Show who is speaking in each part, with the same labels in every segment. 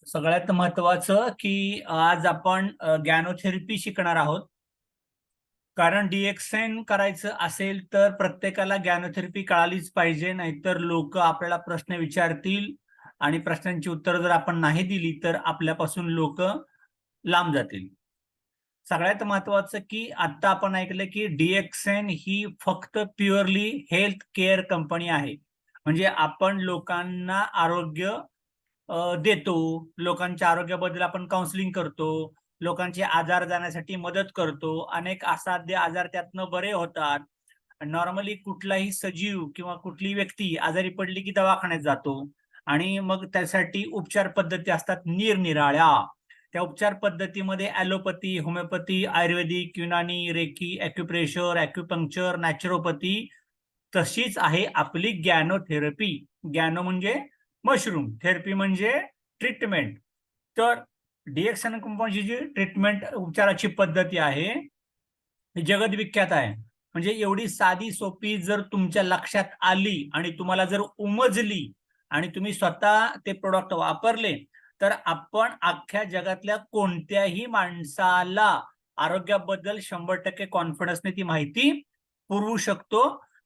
Speaker 1: सगळ्यात महत्वाचं की आज आपण गॅनोथेरपी शिकणार आहोत. कारण डीएक्सएन करायचं असेल तर प्रत्येकाला गॅनोथेरपी कळालीच पाहिजे, नाहीतर लोक आपल्याला प्रश्न विचारतील आणि प्रश्नांची उत्तर जर आपण नाही दिली तर आपल्यापासून लोक लांब जातील. सगळ्यात महत्वाचं की आता आपण ऐकलं की डीएक्सएन ही फक्त प्युअरली हेल्थ केअर कंपनी आहे. म्हणजे आपण लोकांना आरोग्य देतो, लोकांच्या आरोग्याबद्दल आपण काउन्सिलिंग करतो, लोकांचे आजार जाण्यासाठी मदत करतो, अनेक असाध्य आजार त्यातनं बरे होतात. नॉर्मली कुठलाही सजीव किंवा कुठली व्यक्ती आजारी पडली की दवाखान्यात जातो आणि मग त्यासाठी उपचार पद्धती असतात निरनिराळ्या. त्या उपचार पद्धतीमध्ये allopathy, homeopathy, Ayurvedic, Unani, reiki, acupressure, acupuncture, naturopathy. तशीच आहे आपली गॅनोथेरपी. गॅनो म्हणजे मशरूम, थेरपी म्हणजे ट्रीटमेंट. तर डीएक्सएन कंपनीची जी ट्रीटमेंट उपचाराची पद्धती आहे ही जगदविख्यात आहे. म्हणजे एवढी साधी सोपी जर तुमच्या लक्षात आली आणि तुम्हाला जर उमजली आणि तुम्ही स्वतः ते प्रोडक्ट वापरले तर आपण अख्ख्या जगातल्या कोणत्याही माणसाला आरोग्याबद्दल 100% कॉन्फिडन्सने ती माहिती पुरवू शकतो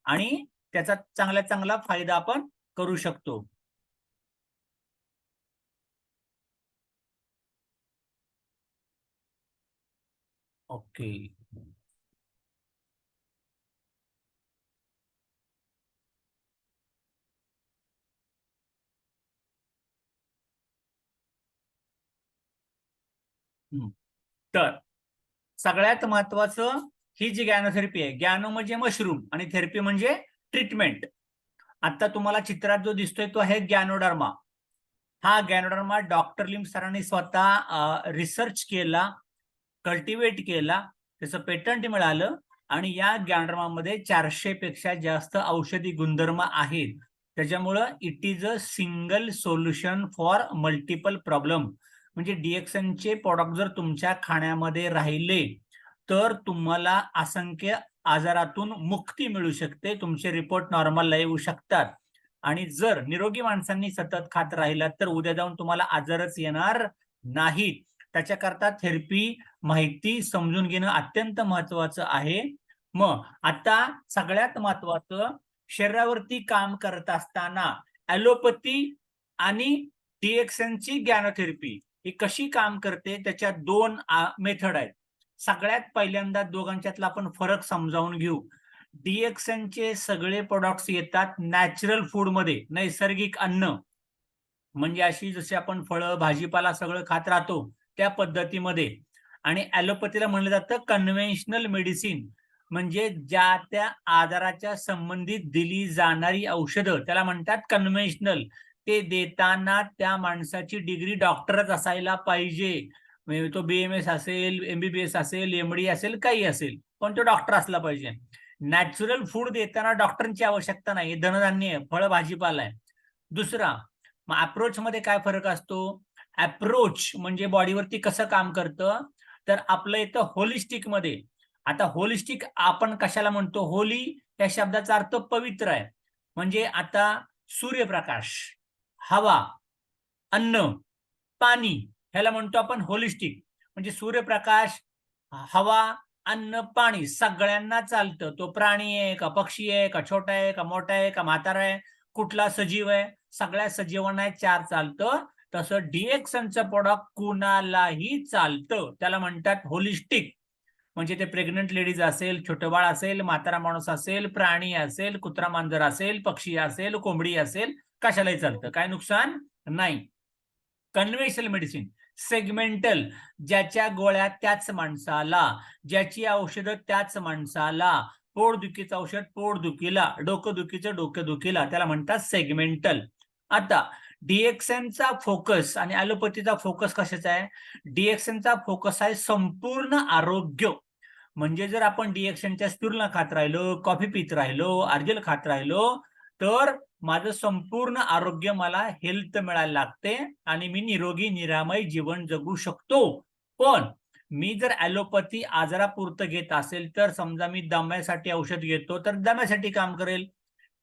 Speaker 1: आणि त्याचा चांगला फायदा आपण करू शकतो. ओके. तर सगळ्यात महत्वाचं ही जी गॅनोथेरपी आहे, गॅनो म्हणजे मशरूम आणि थेरपी म्हणजे ट्रीटमेंट. आता तुम्हाला चित्रात जो दिसतोय तो आहे गॅनोडर्मा. हा गॅनोडर्मा डॉक्टर लिम सरांनी स्वतः रिसर्च केला, कल्टिवेट केला, त्याचं पेटंट मिळालं आणि या गॅनोडर्मामध्ये 400 पेक्षा जास्त औषधी गुणधर्म आहेत. त्याच्यामुळं it is a single solution for multiple problem. म्हणजे डीएक्सएनचे प्रॉडक्ट जर तुमच्या खाण्यामध्ये राहिले तर तुम्हाला असंख्य आजारातून मुक्ती मिळू शकते, तुमचे रिपोर्ट नॉर्मलला येऊ शकतात. आणि जर निरोगी माणसांनी सतत खात राहिलात तर उद्या जाऊन तुम्हाला आजारच येणार नाहीत. त्याच्याकरता थेरपी माहिती समजून घेणं अत्यंत महत्वाचं आहे. मग आता सगळ्यात महत्वाचं, शरीरावरती काम करत असताना ॲलोपॅथी आणि डीएक्सएनची गॅनोथेरपी ही कशी काम करते त्याच्या 2 मेथड आहेत. सगळ्यात पहिल्यांदा दोघांच्यातला आपण फरक समजावून घेऊ. डीएक्सएनचे सगळे प्रॉडक्ट्स येतात नॅचरल फूडमध्ये, नैसर्गिक अन्न. म्हणजे अशी जशी आपण फळं, भाजीपाला सगळं खात राहतो त्या पद्धतीमध्ये. आणि ॲलोपॅथीला म्हणलं जातं कन्व्हेन्शनल मेडिसिन. म्हणजे ज्या त्या आजाराच्या संबंधित दिली जाणारी औषधं त्याला म्हणतात कन्व्हेन्शनल. ते देताना त्या माणसाची डिग्री डॉक्टरच असायला पाहिजे. म्हणजे तो बीएमएस असेल, एमबीबीएस असेल, एमडी असेल, काही असेल, पण तो डॉक्टर असला पाहिजे. नॅचरल फूड देताना डॉक्टरांची आवश्यकता नाही, धनधान्य आहे, फळ भाजीपाला आहे. दुसरा, मग अप्रोच मध्ये काय फरक असतो? अप्रोच म्हणजे बॉडीवरती कसं काम करतं, तर आपलं येतं होलिस्टिक मध्ये. आता होलिस्टिक आपण कशाला म्हणतो? होली या शब्दाचा अर्थ पवित्र आहे. म्हणजे आता सूर्यप्रकाश, हवा, अन्न, पाणी ह्याला म्हणतो आपण होलिस्टिक. म्हणजे सूर्यप्रकाश, हवा, अन्न, पाणी सगळ्यांना चालतं. तो प्राणी आहे का, पक्षी आहे का, छोटा आहे का, मोठा आहे का, म्हातारा आहे, कुठला सजीव आहे, सगळ्या सजीवांना चार चालतं. तसं डीएक्सएनचं प्रोडक्ट कुणालाही चालतं. त्याला म्हणतात होलिस्टिक. म्हणजे ते प्रेग्नंट लेडीज असेल, छोटं बाळ असेल, म्हातारा माणूस असेल, प्राणी असेल, कुत्रा मांजर असेल, पक्षी असेल, कोंबडी असेल, कशालाही चालतं, काय नुकसान नाही. कन्व्हेन्शनल मेडिसिन सेगमेंटल, ज्याच्या गोळ्या त्याच माणसाला, ज्याची औषधं त्याच माणसाला. पोटदुखीचं औषध पोटदुखीला, डोकंदुखीचं डोकेदुखीला, त्याला म्हणतात सेगमेंटल. आता डीएक्सएनचा फोकस आणि ॲलोपॅथीचा फोकस कशाचा आहे? डीएक्सएनचा फोकस आहे संपूर्ण आरोग्य. म्हणजे जर आपण डीएक्सएनच्या स्पिरुलिना खात राहिलो, कॉफी पित राहिलो, अर्जेल खात राहिलो तर माझं संपूर्ण आरोग्य, मला हेल्थ मिळायला लागते आणि मी निरोगी निरामय जीवन जगू शकतो. पण मी जर ॲलोपॅथी आजारापुरतं घेत असेल तर समजा मी दम्यासाठी औषध घेतो तर दम्यासाठी काम करेल,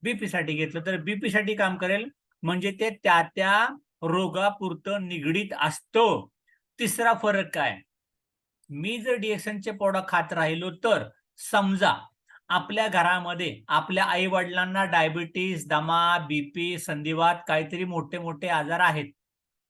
Speaker 1: बीपी साठी घेतलं तर बीपी साठी काम करेल. म्हणजे ते त्या त्या रोगापुरतं निगडीत असतो. तिसरा फरक काय, मी जर डिएक्सनचे प्रोडक्ट खात राहिलो तर समजा आपल्या घरामध्ये आपल्या आई वडिलांना डायबिटीस, दमा, बीपी, संधिवात काहीतरी मोठे मोठे आजार आहेत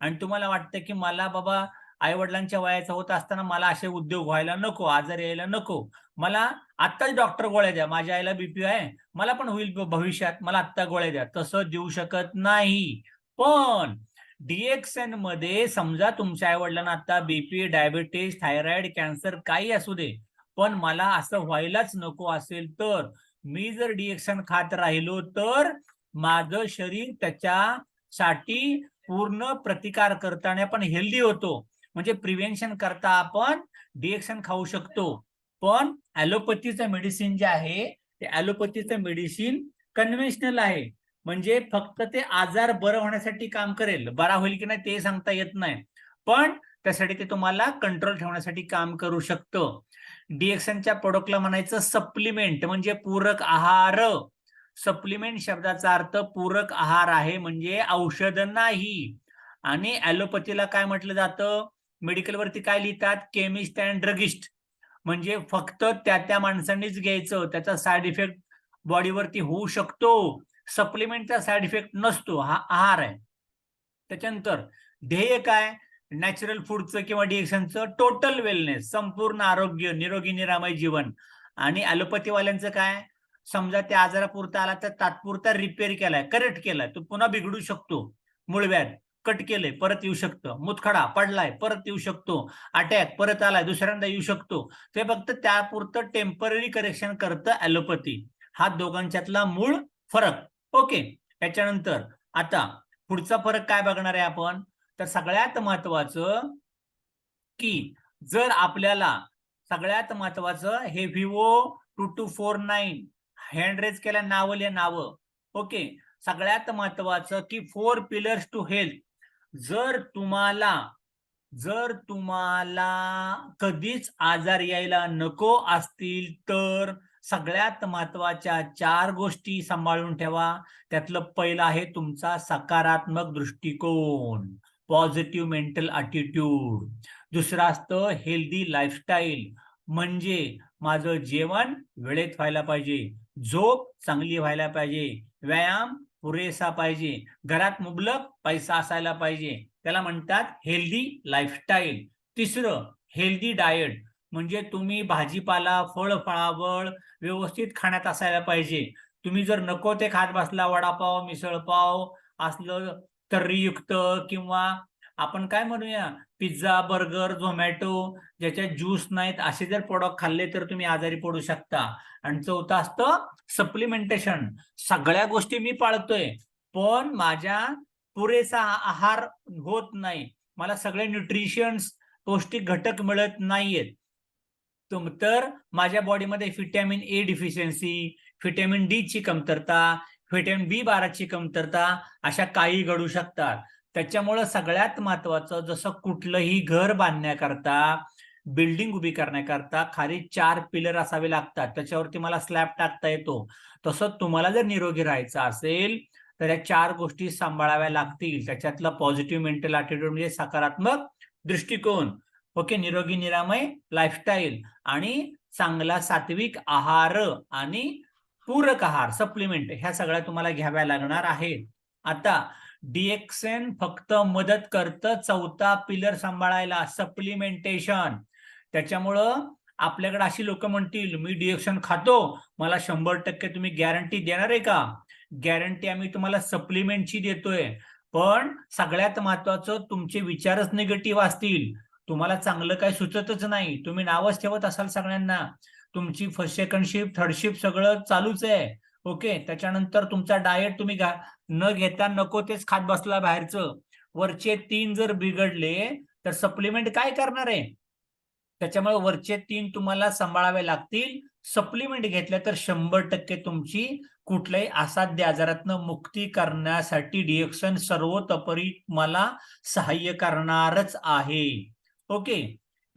Speaker 1: आणि तुम्हाला वाटतं की मला बाबा आई वडिलांच्या वयाचं होत असताना मला असे उद्योग व्हायला नको, आजार यायला नको, मला आत्ताच डॉक्टर गोळ्या द्या, माझ्या आईला बीपी आहे, मला पण होईल भविष्यात, मला आत्ता गोळ्या द्या, तसं देऊ शकत नाही. पण डीएक्सएन मध्ये समजा तुमच्या आई वडिलांना आता बीपी, डायबिटीस, थायरॉइड, कॅन्सर काही असू दे, पण मला असं व्हायलाच नको असेल तर मी जर डीएक्सएन खात राहिलो तर माझं शरीर त्याच्यासाठी पूर्ण प्रतिकार करताना पण हेल्दी होतो. म्हणजे प्रिव्हेन्शन करता आपण डीएक्सएन खाऊ शकतो. पण ॲलोपॅथीचं मेडिसिन जे आहे ते ॲलोपॅथीचं मेडिसिन कन्व्हेन्शनल आहे, म्हणजे फक्त ते आजार बरं होण्यासाठी काम करेल, बरा होईल की नाही ते सांगता येत नाही, पण त्यासाठी ते तुम्हाला कंट्रोल ठेवण्यासाठी काम करू शकतं. डीएक्सएनच्या प्रोडक्टला म्हणायचं सप्लिमेंट, म्हणजे पूरक आहार. सप्लिमेंट शब्दाचा अर्थ पूरक आहार आहे, म्हणजे औषध नाही. आणि ॲलोपॅथीला काय म्हटलं जातं, मेडिकलवरती काय लिहितात, केमिस्ट अँड ड्रगिस्ट, म्हणजे फक्त त्या माणसांनीच घ्यायचं, त्याचा साईड इफेक्ट बॉडीवरती होऊ शकतो. सप्लिमेंटचा साईड इफेक्ट नसतो, हा आहार आहे. त्याच्यानंतर ध्येय काय, नॅचरल फूडचं किंवा डीएक्सएनचं टोटल वेलनेस, संपूर्ण आरोग्य, निरोगी निरामय जीवन. आणि ॲलोपॅथीवाल्यांचं काय, समजा त्या आजारापुरता आला तर तात्पुरता रिपेअर केलाय, करेक्ट केलाय, तो पुन्हा बिघडू शकतो, मूळव्याध कट केलंय परत येऊ शकतं, मुतखडा पडलाय परत येऊ शकतो, अटॅक परत आलाय दुसऱ्यांदा येऊ शकतो, ते फक्त त्यापुरतं टेम्पररी करेक्शन करतं ॲलोपॅथी. हा दोघांच्यातला मूळ फरक. ओके, त्याच्यानंतर आता पुढचा फरक काय बघणार आहे आपण, तर सगळ्यात महत्वाचं की जर आपल्याला सगळ्यात महत्वाचं हे विवो 2249 हँड रेज केल्या, नावं लिहा नावं. ओके, सगळ्यात महत्वाचं की 4 पिलर्स टू हेल्थ. जर तुम्हाला कधीच आजार यायला नको असतील तर सगळ्यात महत्वाच्या 4 गोष्टी सांभाळून ठेवा. त्यातलं पहिलं आहे तुमचा सकारात्मक दृष्टिकोन, पॉझिटिव्ह मेंटल ॲटिट्यूड. दुसरं असतं हेल्दी लाईफस्टाईल, म्हणजे माझं जेवण वेळेत व्हायला पाहिजे, झोप चांगली व्हायला पाहिजे, व्यायाम पुरेसा पाहिजे, घरात मुबलक पैसा असायला पाहिजे, त्याला म्हणतात हेल्दी लाईफस्टाईल. तिसरं हेल्दी डाएट, म्हणजे तुम्ही भाजीपाला, फळफळावळ व्यवस्थित खाण्यात असायला पाहिजे. तुम्ही जर नको ते खात बसला, वडापाव, मिसळपाव असलं तर्रीयुक्त किंवा आपण काय म्हणूया पिझ्झा, बर्गर, झोमॅटो ज्याच्यात ज्यूस नाहीत असे जर प्रोडक्ट खाल्ले तर तुम्ही आजारी पडू शकता. आणि चौथं असतं सप्लिमेंटेशन. सगळ्या गोष्टी मी पाळतोय पण माझ्या पुरेसा आहार होत नाही, मला सगळे न्यूट्रिशन्स पौष्टिक घटक मिळत नाहीयेत, तर माझ्या बॉडीमध्ये vitamin A deficiency, vitamin D ची कमतरता, व्हिटॅमिन B12 ची कमतरता अशा काही घडू शकतात. त्याच्यामुळं सगळ्यात महत्वाचं, जसं कुठलंही घर बांधण्याकरता, बिल्डिंग उभी करण्याकरता खाली 4 पिलर असावे लागतात, त्याच्यावरती मला स्लॅब टाकता येतो, तसं तुम्हाला जर निरोगी राहायचं असेल तर या 4 गोष्टी सांभाळाव्या लागतील. त्याच्यातलं पॉझिटिव्ह मेंटल ॲटिट्यूड म्हणजे सकारात्मक दृष्टिकोन, ओके, निरोगी निरामय लाईफस्टाईल आणि चांगला सात्विक आहार आणि पूरक आहार सप्लिमेंट, ह्या सगळ्या तुम्हाला घ्याव्या लागणार आहेत. आता डीएक्सएन फक्त मदत करतं चौथा पिलर सांभाळायला, सप्लिमेंटेशन. त्याच्यामुळं आपल्याकडे अशी लोक म्हणतील मी डीएक्सएन खातो, मला 100% तुम्ही गॅरंटी देणार आहे का? गॅरंटी आम्ही तुम्हाला सप्लिमेंटची देतोय, पण सगळ्यात महत्वाचं तुमचे विचारच निगेटिव्ह असतील, तुम्हाला चांगलं काही सुचतच नाही, तुम्ही नावच ठेवत असाल सगळ्यांना, तुमची first second shift third shift सगळं चालूच आहे, ओके, त्याच्यानंतर तुमचा डाएट तुम्ही न घेता नको तेच खात बसला बाहेरचं, वरचे 3 जर बिघडले तर सप्लिमेंट काय करणार आहे? त्याच्यामुळे वरचे 3 तुम्हाला सांभाळावे लागतील. सप्लिमेंट घेतल्या तर 100% तुमची कुठल्याही असाध्य आजारातनं मुक्ती करण्यासाठी डीएक्सएन सर्वतोपरी मला सहाय्य करणारच आहे. ओके,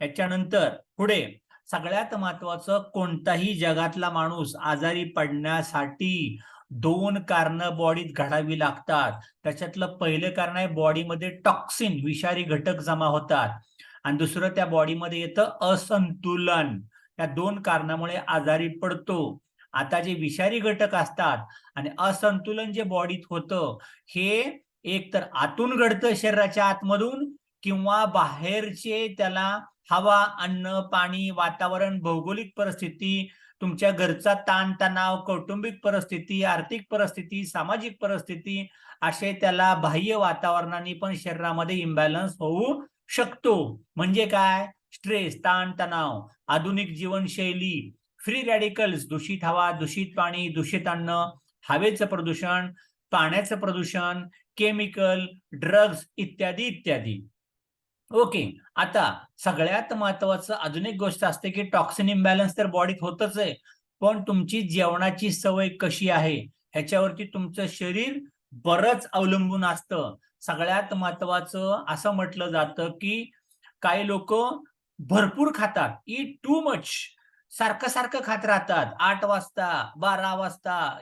Speaker 1: याच्यानंतर पुढे सगळ्यात महत्वाचं, कोणताही जगातला माणूस आजारी पडण्यासाठी 2 कारणं बॉडीत घडावी लागतात. त्याच्यातलं पहिलं कारण आहे बॉडीमध्ये टॉक्सिन विषारी घटक जमा होतात आणि दुसरं त्या बॉडीमध्ये येतं असंतुलन. या 2 कारणामुळे आजारी पडतो. आता जे विषारी घटक असतात आणि असंतुलन जे बॉडीत होतं हे एक तर आतून घडतं शरीराच्या आतमधून किंवा बाहेरचे त्याला हवा, अन्न, पाणी, वातावरण, भौगोलिक परिस्थिती, तुमच्या घरचा ताणतणाव, कौटुंबिक परिस्थिती, आर्थिक परिस्थिती, सामाजिक परिस्थिती असे त्याला बाह्य वातावरणाने पण शरीरामध्ये इम्बॅलन्स होऊ शकतो. म्हणजे काय? स्ट्रेस, ताणतणाव, आधुनिक जीवनशैली, फ्री रॅडिकल्स, दूषित हवा, दूषित पाणी, दूषित अन्न, हवेचं प्रदूषण, पाण्याचं प्रदूषण, केमिकल, ड्रग्ज इत्यादी इत्यादी. ओके. आता सगळ्यात महत्वाचं अजून एक गोष्ट असते की टॉक्सिन इम्बॅलन्स तर बॉडीत होतच आहे, पण तुमची जेवणाची सवय कशी आहे ह्याच्यावरती तुमचं शरीर बरंच अवलंबून असतं. सगळ्यात महत्वाचं असं म्हटलं जातं की काही लोक भरपूर खातात, ईट टू मच, सारखं सारखं खात राहतात. 8 वाजता, 12 वाजता,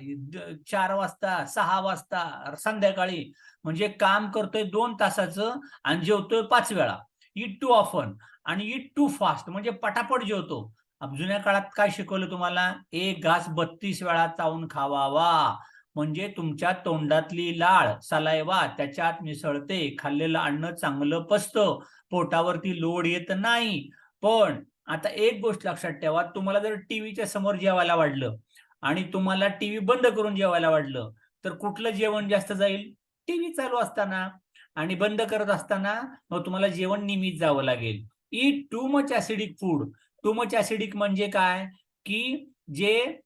Speaker 1: 4 वाजता, 6 वाजता संध्याकाळी, म्हणजे काम करतोय 2 तासाचं आणि जेवतोय 5 वेळा. ईट टू ऑफन आणि ईट टू फास्ट, म्हणजे पटापट जेवतो. जुन्या काळात काय शिकवलं तुम्हाला? एक घास 32 वेळा चावून खावावा, म्हणजे तुमच्या तोंडातली लाळ, सलायवा त्याच्यात मिसळते, खाल्लेलं अन्न चांगलं पचतं, पोटावरती लोड येत नाही. पण आता एक गोष्ट लक्षात ठेवा, तुम्हाला जर टीव्हीच्या समोर जेवायला वाढलं आणि तुम्हाला टीव्ही बंद करून जेवायला वाढलं, तर कुठलं जेवण जास्त जाईल? टीव्ही चालू असताना. आणि बंद करत असताना मग तुम्हाला जेवण नियमित जावं लागेल. Eat too much acidic food. Too much acidic म्हणजे काय? की जे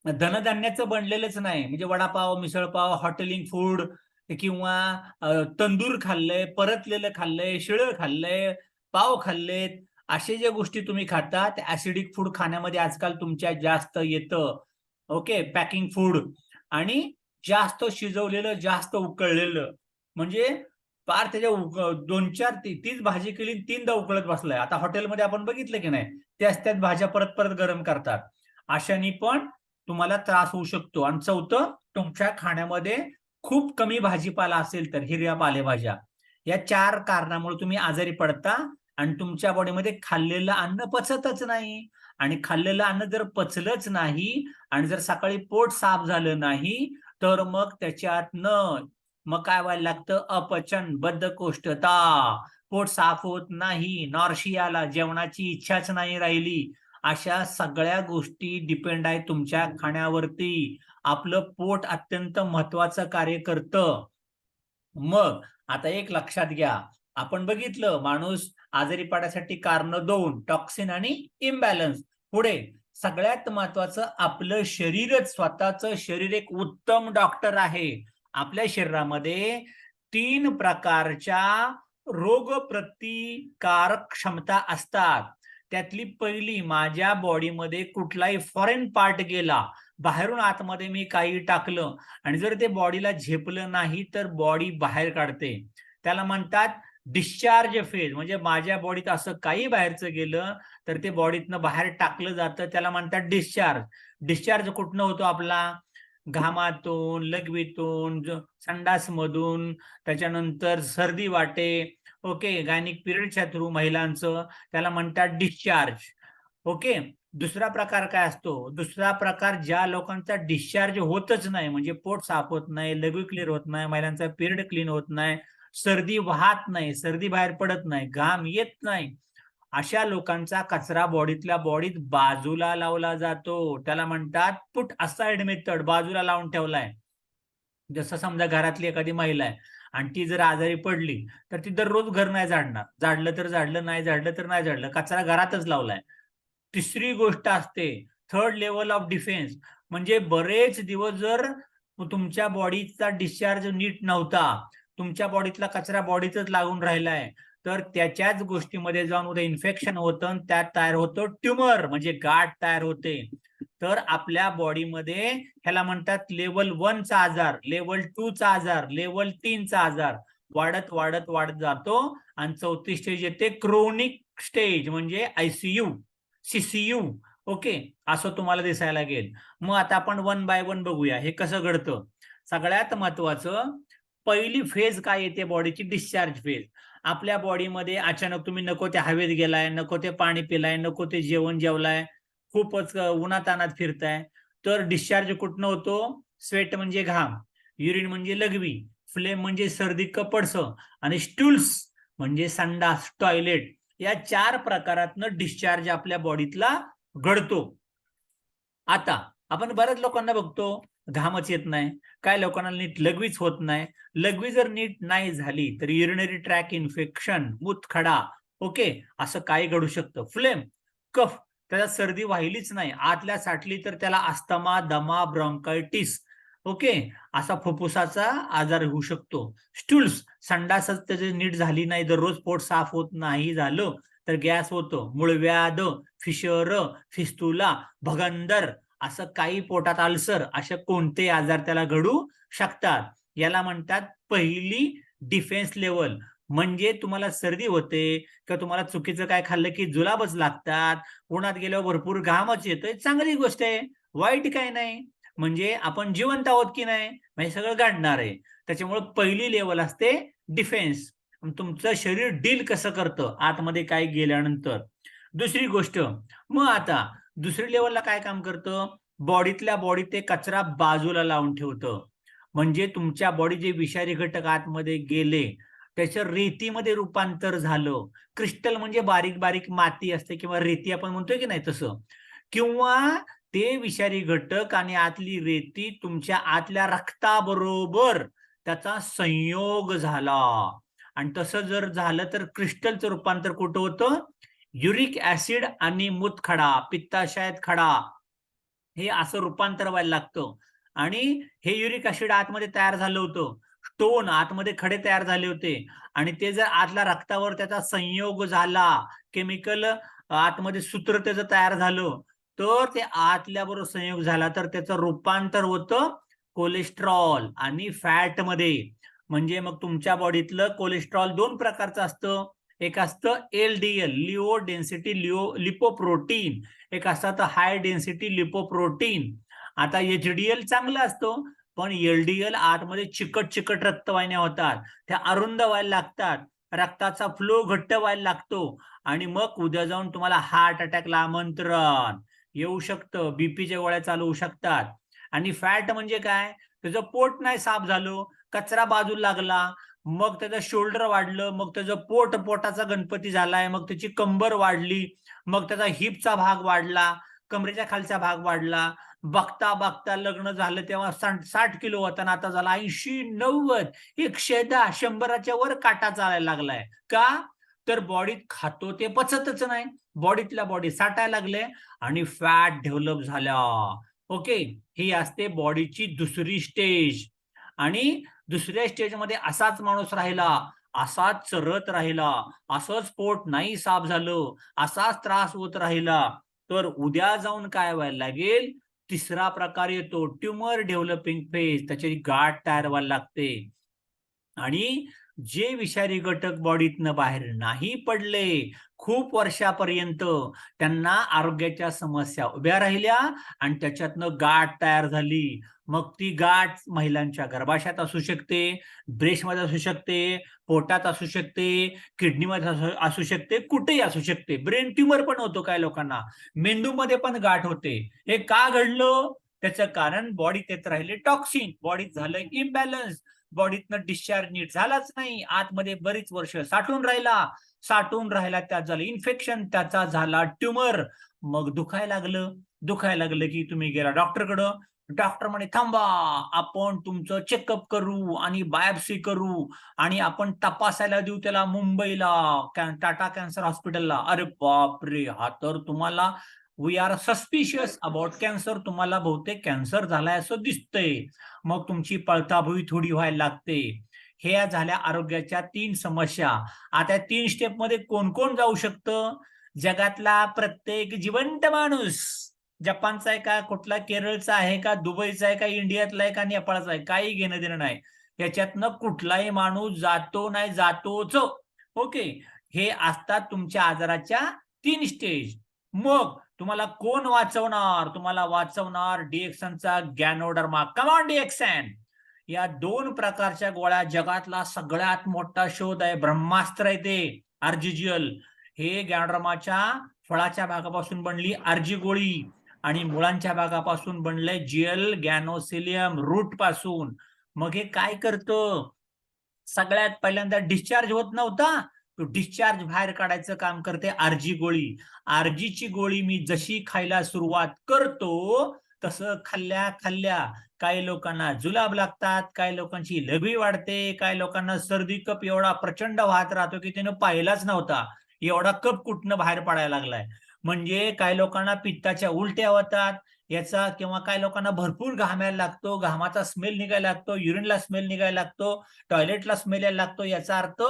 Speaker 1: धनधान्याचं बनलेलंच नाही, म्हणजे वडापाव, मिसळपाव, हॉटेलिंग फूड किंवा तंदूर खाल्लंय, परतलेलं खाल्लंय, शिळं खाल्लंय, पाव खाल्लेत, असे जे गोष्टी तुम्ही खाता ते ऍसिडिक फूड खाण्यामध्ये आजकाल तुमच्या जास्त येतं. ओके. पॅकिंग फूड आणि जास्त शिजवलेलं, जास्त उकळलेलं, म्हणजे फार त्याच्या 2-4 तीच भाजी केली 3दा उकळत बसलाय. आता हॉटेलमध्ये आपण बघितलं की नाही, त्याच भाज्या परत परत गरम करतात. अशाने पण तुम्हाला त्रास होऊ शकतो. आणि चौथं, तुमच्या खाण्यामध्ये खूप कमी भाजीपाला असेल तर हिरव्या पालेभाज्या, या 4 कारणामुळे तुम्ही आजारी पडता आणि तुमच्या बॉडीमध्ये खाल्लेलं अन्न पचतच नाही. आणि खाल्लेलं अन्न जर पचलंच नाही आणि जर सकाळी पोट साफ झालं नाही, तर मग त्याच्यातनं मग काय व्हायला लागतं? अपचन, बद्धकोष्ठता, पोट साफ होत नाही, नॉर्शियाला, जेवणाची इच्छाच नाही राहिली. अशा सगळ्या गोष्टी डिपेंड आहे तुमच्या खाण्यावरती. आपलं पोट अत्यंत महत्वाचं कार्य करतं. मग आता एक लक्षात घ्या, आपण बघितलं माणूस आजारी पडण्यासाठी कारण 2, टॉक्सिन आणि इम्बॅलन्स. पुढे सगळ्यात महत्वाचं, आपलं शरीरच, स्वतःचं शरीर एक उत्तम डॉक्टर आहे. आपल्या शरीरामध्ये 3 प्रकारच्या रोगप्रतिकारक क्षमता असतात. त्यातली पहिली, माझ्या बॉडीमध्ये कुठलाही फॉरेन पार्ट गेला, बाहेरून आतमध्ये मी काही टाकलं आणि जर ते बॉडीला झेपलं नाही तर बॉडी बाहेर काढते. त्याला म्हणतात डिस्चार्ज फेज. म्हणजे माझ्या बॉडीत असं काही बाहेरचं गेलं तर ते बॉडीतनं बाहेर टाकलं जातं, त्याला म्हणतात डिस्चार्ज. डिस्चार्ज कुठनं होतो आपला? घामातून, लघवीतून, संडासमधून, त्याच्यानंतर सर्दी वाटे, ओके, गायनिक पिरियडच्या थ्रू महिलांचं, त्याला म्हणतात डिस्चार्ज. ओके. दुसरा प्रकार काय असतो? दुसरा प्रकार, ज्या लोकांचा डिस्चार्ज होतच नाही, म्हणजे पोट साफ होत नाही, लघवी क्लिअर होत नाही, महिलांचा पिरियड क्लीन होत नाही, सर्दी वाहत नाही, सर्दी बाहेर पडत नाही, घाम येत नाही, अशा लोकांचा कचरा बॉडीतल्या बॉडीत बाजूला लावला जातो. त्याला म्हणतात पुट असाइड मेथड. बाजूला लावून ठेवलाय. जसं समजा घरातली एखादी महिला आहे आणि ती जर आजारी पडली तर ती दररोज घर नाही झाडणार. झाडलं तर झाडलं, नाही झाडलं तर नाही झाडलं, कचरा घरातच लावलाय. तिसरी गोष्ट असते थर्ड लेवल ऑफ डिफेन्स. म्हणजे बरेच दिवस जर तुमच्या बॉडीचा डिस्चार्ज नीट नव्हता, तुमच्या बॉडीतला कचरा बॉडीतच लागून राहिलाय, तर त्याच्याच गोष्टीमध्ये जाऊन उद्या इन्फेक्शन होतं, त्यात तयार होतं ट्युमर, म्हणजे गाठ तयार होते. तर आपल्या बॉडीमध्ये ह्याला म्हणतात लेवल 1 चा आजार, लेवल 2 चा आजार, लेवल 3 चा आजार, वाढत वाढत वाढत जातो आणि 4थी स्टेज येते क्रोनिक स्टेज, म्हणजे आयसीयू, सीसीयू ओके, असं तुम्हाला दिसायला लागेल. मग आता आपण वन बाय वन बघूया हे कसं घडतं. सगळ्यात महत्वाचं पहिली फेज काय येते बॉडीची, डिस्चार्ज फेज. आपल्या बॉडीमध्ये अचानक तुम्ही नको त्या हवेत गेलाय, नको ते पाणी पिलाय, नको ते जेवण जेवलाय, खूपच उन्हातानात फिरताय, तर डिस्चार्ज कुठनं होतो? स्वेट म्हणजे घाम, युरिन म्हणजे लघवी, फ्लेम म्हणजे सर्दी कपडस, आणि स्टूल्स म्हणजे संडास टॉयलेट. या 4 प्रकारातनं डिस्चार्ज आपल्या बॉडीतला घडतो. आता आपण बऱ्याच लोकांना बघतो घामच येत नाही, काय लोकांना नीट लघवीच होत नाही. लघवी जर नीट नाही झाली तर युरिनरी ट्रॅक इन्फेक्शन, मूतखडा, ओके, असं काय घडू शकतं. फ्लेम, कफ, त्याला सर्दी वाहिलीच नाही, आतल्या साठली तर त्याला अस्थमा, दमा, ब्रॉन्कायटिस, ओके, असा फुफ्फुसाचा आजार होऊ शकतो. स्टूल्स, संडासच त्याची नीट झाली नाही, दररोज पोट साफ होत नाही झालं तर गॅस होतं. मूळव्याध, फिशर, फिस्तुला, भगंदर, असं काही पोटात अल्सर, असे कोणते आजार त्याला घडू शकतात. याला म्हणतात पहिली डिफेन्स लेवल. म्हणजे तुम्हाला सर्दी होते किंवा तुम्हाला चुकीचं काय खाल्लं की जुलाबच लागतात, उन्हात गेल्यावर भरपूर घामच येतोय, चांगली गोष्ट आहे, वाईट काय नाही. म्हणजे आपण जिवंत आहोत की नाही, म्हणजे सगळं घडणार आहे. त्याच्यामुळे पहिली लेवल असते डिफेन्स. तुमचं शरीर डील कसं करतं आतमध्ये काय गेल्यानंतर. दुसरी गोष्ट, मग आता दुसरी लेवलला काय काम करतं, बॉडीतल्या बॉडीत ते कचरा बाजूला लावून ठेवतं. म्हणजे तुमच्या बॉडी जे विषारी घटक आतमध्ये गेले त्याचं रेतीमध्ये रूपांतर झालं. क्रिस्टल म्हणजे बारीक बारीक माती असते किंवा रेती आपण म्हणतोय की नाही तसं, किंवा ते विषारी घटक आणि आतली रेती तुमच्या आतल्या रक्ताबरोबर त्याचा संयोग झाला. आणि तसं जर झालं तर क्रिस्टलचं रूपांतर कुठं होतं, युरिक ऍसिड आणि मूतखडा, पित्ताशयात खडा, हे असं रूपांतर व्हायला लागतं. आणि हे युरिक ऍसिड आतमध्ये तयार झालं होतं, स्टोन आतमध्ये खडे तयार झाले होते, आणि ते जर आतल्या रक्तावर त्याचा संयोग झाला, केमिकल आतमध्ये सूत्र त्याचं तयार झालं, तर ते आतल्या बरोबर संयोग झाला तर त्याचं रूपांतर होतं कोलेस्ट्रॉल आणि फॅट मध्ये. म्हणजे मग तुमच्या बॉडीतलं कोलेस्ट्रॉल 2 प्रकारचं असतं. एक असतं एलडीएल, लिओ डेन्सिटी लिपोप्रोटीन, एक असतं हाय डेन्सिटी लिपोप्रोटीन. आता एचडीएल चांगलं असतं, पण एलडीएल आतमध्ये चिकट चिकट रक्तवाहिन्या होतात, त्या अरुंद व्हायला लागतात, रक्ताचा फ्लो घट्ट व्हायला लागतो, आणि मग उद्या जाऊन तुम्हाला हार्ट अटॅकला आमंत्रण येऊ शकतं, बीपीच्या गोळ्या चालू होऊ शकतात. आणि फॅट म्हणजे काय, त्याचं पोट नाही साफ झालं, कचरा बाजूला लागला, मग त्याचं शोल्डर वाढलं, मग त्याचं पोटाचा गणपती झालाय, मग त्याची कंबर वाढली, मग त्याचा हिपचा भाग वाढला, कमरेच्या खालचा भाग वाढला. बघता बघता लग्न झालं तेव्हा 60 किलो होता, आता झाला 80, 90, 110, 100च्या वर काटा चालायला लागलाय. का? तर बॉडीत खातो ते पचतच नाही, बॉडीतल्या बॉडी साठायला लागले आणि फॅट डेव्हलप झाल्या. ओके, ही असते बॉडीची दुसरी स्टेज. आणि दुसऱ्या स्टेजमध्ये असाच माणूस राहिला, असाच चरत राहिला, असंच पोट नाही साफ झालं, असाच त्रास होत राहिला, तर उद्या जाऊन काय व्हायला लागेल, तिसरा प्रकार येतो ट्यूमर डेव्हलपिंग फेज, त्याची गाठ तयार व्हायला लागते. आणि जे विषारी घटक बॉडीतनं बाहेर नाही पडले खूप वर्षापर्यंत, त्यांना आरोग्याच्या समस्या उभ्या राहिल्या आणि त्याच्यातनं गाठ तयार झाली. मग ती गाठ महिलांच्या गर्भाशयात असू शकते, ब्रेस्टमध्ये असू शकते, पोटात असू शकते, किडनीमध्ये असू शकते, कुठेही असू शकते. ब्रेन ट्यूमर पण होतो काय लोकांना, मेंदूमध्ये पण गाठ होते. हे का घडलं? त्याचं कारण बॉडीत येत राहिले टॉक्सिन, बॉडीत झालं इम्बॅलन्स, बॉडीतनं डिस्चार्ज नीट झालाच नाही, आतमध्ये बरीच वर्ष साठून राहिला, त्यात झालं इन्फेक्शन, त्याचा झाला ट्यूमर. मग दुखायला लागलं की तुम्ही गेला डॉक्टरकडं, डॉक्टर म्हणे थांबा, आपण तुमचं चेकअप करू आणि बायोप्सी करू आणि आपण तपासायला देऊ त्याला मुंबईला टाटा कॅन्सर हॉस्पिटलला. अरे बापरे, हा तर तुम्हाला we are suspicious about cancer, तुम्हाला बहुतेक कॅन्सर झालाय असं दिसतंय. मग तुमची पळताभुई थोडी व्हायला लागते. हे झाल्या आरोग्याच्या 3 समस्या. आता 3 स्टेप मध्ये कोण कोण जाऊ शकतं? जगातला प्रत्येक जिवंत माणूस, जपानचा आहे का, कुठला केरळचा आहे का, दुबईचा आहे का, इंडियातला आहे का, नेपाळचा आहे, काही घेणं देणं नाही. याच्यातनं कुठलाही माणूस जातो नाही, जातोच. ओके, हे असतात तुमच्या आजाराच्या 3 स्टेज. मग तुम्हाला कोण वाचवणार? तुम्हाला वाचवणार डीएक्सनचा गॅनोडर्मा. Come on डीएक्सन. या 2 प्रकारच्या गोळ्या जगातला सगळ्यात मोठा शोध आहे, ब्रह्मास्त्र आहे ते आर्जीजीएल. हे गॅनोडर्माच्या फळाच्या भागापासून बनली आर्जी गोळी आणि मुळांच्या भागापासून बनलंय जीएल गॅनोसिलियम रूट पासून. मग हे काय करतं? सगळ्यात पहिल्यांदा डिस्चार्ज होत नव्हता, तो डिस्चार्ज बाहेर काढायचं काम करते आरजी गोळी. आरजीची गोळी मी जशी खायला सुरुवात करतो तसं खाल्ल्या खाल्ल्या काही लोकांना जुलाब लागतात, काही लोकांची लघवी वाढते, काही लोकांना सर्दी कप एवढा प्रचंड वाहत राहतो की त्यानं पाहिलाच नव्हता, एवढा कप कुठनं बाहेर पडायला लागलाय. म्हणजे काही लोकांना पित्ताच्या उलट्या होतात याचा, किंवा काही लोकांना भरपूर घामायला लागतो, घामाचा स्मेल निघायला लागतो, युरिनला स्मेल निघायला लागतो, टॉयलेटला स्मेल यायला लागतो. याचा अर्थ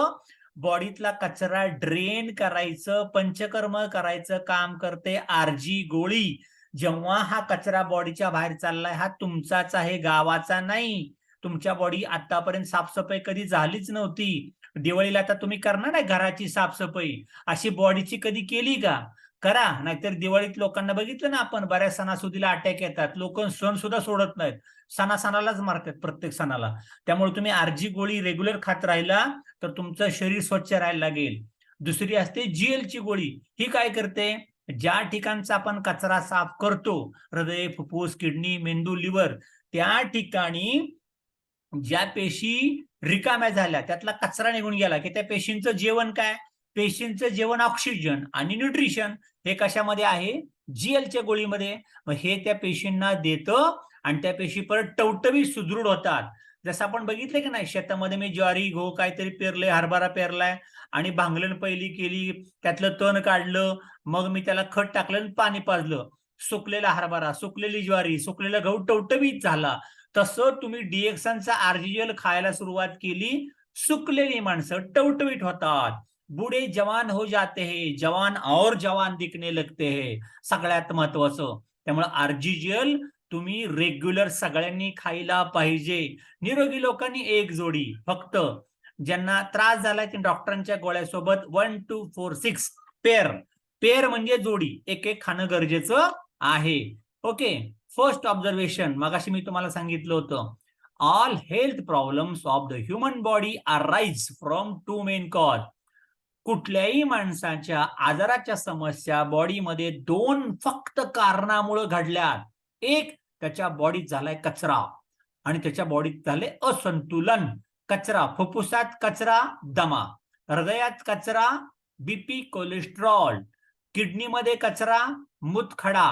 Speaker 1: बॉडीतला कचरा ड्रेन करायचं, पंचकर्म करायचं काम करते आरजी गोळी. जेव्हा हा कचरा बॉडीच्या बाहेर चाललाय हा तुमचाच आहे, गावाचा नाही. तुमच्या बॉडी आतापर्यंत साफसफाई कधी झालीच नव्हती. दिवाळीला आता तुम्ही करणार नाही घराची साफसफाई, अशी बॉडीची कधी केली का? करा, नाहीतर दिवाळीत लोकांना बघितलं ना आपण, बऱ्याच सणासुदीला अटॅक येतात, लोक सण सुद्धा सोडत नाहीत, सणासणालाच मारतात प्रत्येक सणाला. त्यामुळे तुम्ही आरजी गोळी रेग्युलर खात राहिला तर तुमचं शरीर स्वच्छ राहायला लागेल. दुसरी असते जीएलची गोळी. ही काय करते? ज्या ठिकाणचा आपण कचरा साफ करतो, हृदय, फुफ्फुस, किडनी, मेंदू, लिव्हर, त्या ठिकाणी ज्या पेशी रिकाम्या झाल्या, त्यातला कचरा निघून गेला की त्या पेशींचं जेवण काय? पेशींचं जेवण ऑक्सिजन आणि न्यूट्रिशन. हे कशामध्ये आहे? जीएलच्या गोळीमध्ये. मग हे त्या पेशींना देतं आणि त्या पेशी परत टवटवीत सुदृढ होतात. जसं आपण बघितलं की नाही, शेतामध्ये मी ज्वारी, गहू काहीतरी पेरलंय, हरभरा पेरलाय आणि भांगलन पहिली केली, त्यातलं तण काढलं, मग मी त्याला खत टाकलं आणि पाणी पाजलं, सुकलेला हरभरा, सुकलेली ज्वारी, सुकलेला गहू टवटवीत झाला. तसं तुम्ही डीएक्सनचा आरजीएल खायला सुरुवात केली, सुकलेली माणसं टवटवीत होतात. बूढ़े जवान हो जाते हैं, जवान और जवान दिखने लगते हैं. सगळ्यात महत्वाचं. त्यामुळे आरजीएल तुम्ही रेग्युलर सगळ्यांनी खायला पाहिजे. निरोगी लोकांनी एक जोडी फक्त. ज्यांना त्रास झालाय ते डॉक्टरांच्या गोळ्यासोबत 1, 2, 4, 6 पेअर. पेअर म्हणजे जोडी, एक एक खाणं गरजेचं आहे. ओके. फर्स्ट ऑब्झर्वेशन, मगाशी मी तुम्हाला सांगितलं होतं, all health problems of the human body arise from 2 main cause. कुठल्याही माणसाच्या आजाराच्या समस्या बॉडीमध्ये 2 फक्त कारणामुळे घडल्यात. एक, त्याच्या बॉडीत झालाय कचरा आणि त्याच्या बॉडीत झाले असंतुलन. कचरा, फुफ्फुसात कचरा, दमा, हृदयात कचरा, बीपी, कोलेस्ट्रॉल, किडनीमध्ये कचरा, मूतखडा,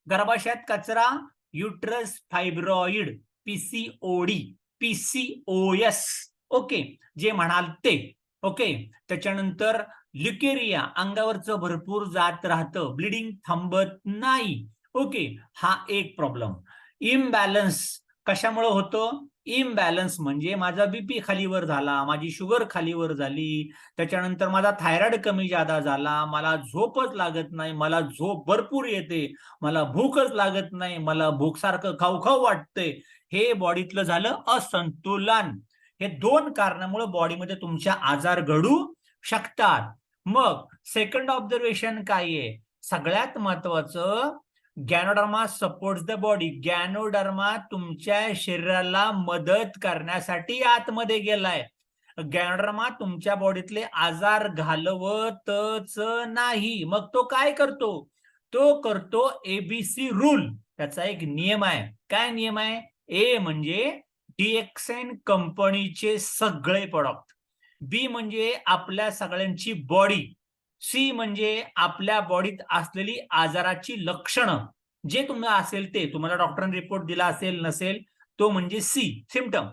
Speaker 1: गर्भाशयात कचरा, uterus fibroid, PCOD, PCOS. Okay, जे म्हणाल ते. ओके. त्याच्यानंतर ल्युकेरिया, अंगावरचं भरपूर जात राहतं, ब्लिडिंग थांबत नाही. ओके, हा एक प्रॉब्लेम. इम्बॅलन्स कशामुळे होतं? इम्बॅलन्स म्हणजे माझा बीपी खालीवर झाला, माझी शुगर खालीवर झाली, त्याच्यानंतर माझा थायरॉइड कमी जादा झाला, मला झोपच लागत नाही, मला झोप भरपूर येते, मला भूकच लागत नाही, मला भूक सारखं खाऊ खाऊ वाटतंय. हे बॉडीतलं झालं असंतुलन. हे 2 कारणामुळे बॉडीमध्ये तुमच्या आजार घडू शकतात. मग सेकंड ऑब्झर्वेशन काय आहे? सगळ्यात महत्वाचं, गॅनोडर्मा सपोर्ट्स द बॉडी. गॅनोडर्मा तुमच्या शरीराला मदत करण्यासाठी आतमध्ये गेलाय. गॅनोडर्मा तुमच्या बॉडीतले आजार घालवतच नाही. मग तो काय करतो? तो करतो एबीसी रूल. त्याचा एक नियम आहे. काय नियम आहे? ए म्हणजे डीएक्सन कंपनीचे सगळे प्रोडक्ट, बी म्हणजे आपल्या सगळ्यांची बॉडी, सी म्हणजे आपल्या बॉडीत असलेली आजाराची लक्षणं, जे तुम्हाला असेल ते, तुम्हाला डॉक्टरांनी रिपोर्ट दिला असेल नसेल, तो म्हणजे सी, सिम्पटम.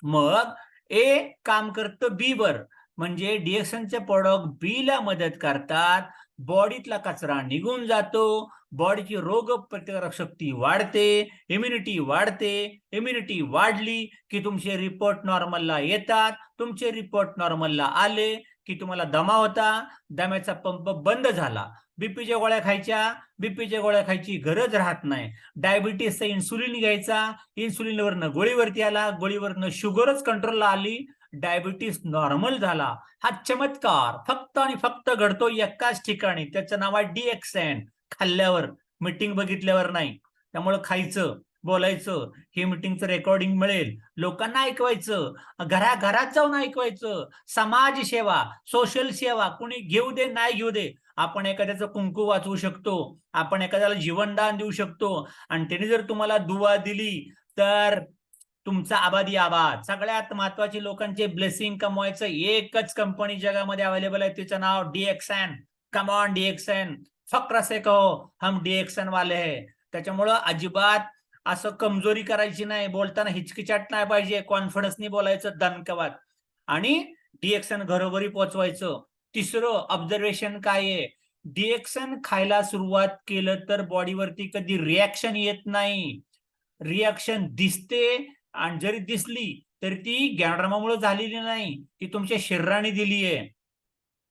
Speaker 1: मग ए काम करतं बी वर, म्हणजे डीएक्सनचे प्रोडक्ट बी ला मदत करतात. बॉडीतला कचरा निघून जातो, बॉडीची रोग प्रतिकारक शक्ती वाढते, इम्युनिटी वाढते. इम्युनिटी वाढली की तुमचे रिपोर्ट नॉर्मलला येतात. तुमचे रिपोर्ट नॉर्मलला आले की तुम्हाला दमा होता, दम्याचा पंप बंद झाला, बीपीच्या गोळ्या खायच्या, बीपीच्या गोळ्या खायची गरज राहत नाही. डायबिटीसचा इन्सुलिन घ्यायचा, इन्सुलिनवरनं गोळीवरती आला, गोळीवरनं शुगरच कंट्रोलला आली, डायबिटीस नॉर्मल झाला, हा चमत्कार फक्त आणि फक्त घडतो एकाच ठिकाणी, त्याचं नाव आहे DXN. खाल्ल्यावर, मीटिंग बघितल्यावर नाही. त्यामुळे खायचं, बोलायचं, हे मीटिंगचं रेकॉर्डिंग मिळेल, लोकांना ऐकवायचं, घराघरात जाऊन ऐकवायचं, समाज सेवा, सोशल सेवा, कुणी घेऊ दे नाही घेऊ दे, आपण एखाद्याचं कुंकू वाचवू शकतो, आपण एखाद्याला जीवनदान देऊ शकतो, आणि त्यांनी जर तुम्हाला दुवा दिली तर तुमचा आबादी आबाद. सगळ्यात महत्वाची लोकांचे ब्लेसिंग कमवायचं एकच कंपनी जगामध्ये अवेलेबल आहे, तिचं नाव DXN. कम ऑन DXN, फक्र से कहो हम DXN वाले है. त्याच्यामुळं अजिबात असं कमजोरी करायची नाही, बोलताना हिचकिचाट नाही पाहिजे, कॉन्फिडन्सनी बोलायचं दणकवात, आणि DXN घरोघरी पोहोचवायचं. तिसरं ऑब्झर्वेशन काय आहे, DXN खायला सुरुवात केलं तर बॉडीवरती कधी रिॲक्शन येत नाही. रिॲक्शन दिसते, आणि जरी दिसली तरी ती गॅनोडर्मामुळे झालेली नाही, ती तुमच्या शरीराने दिली आहे.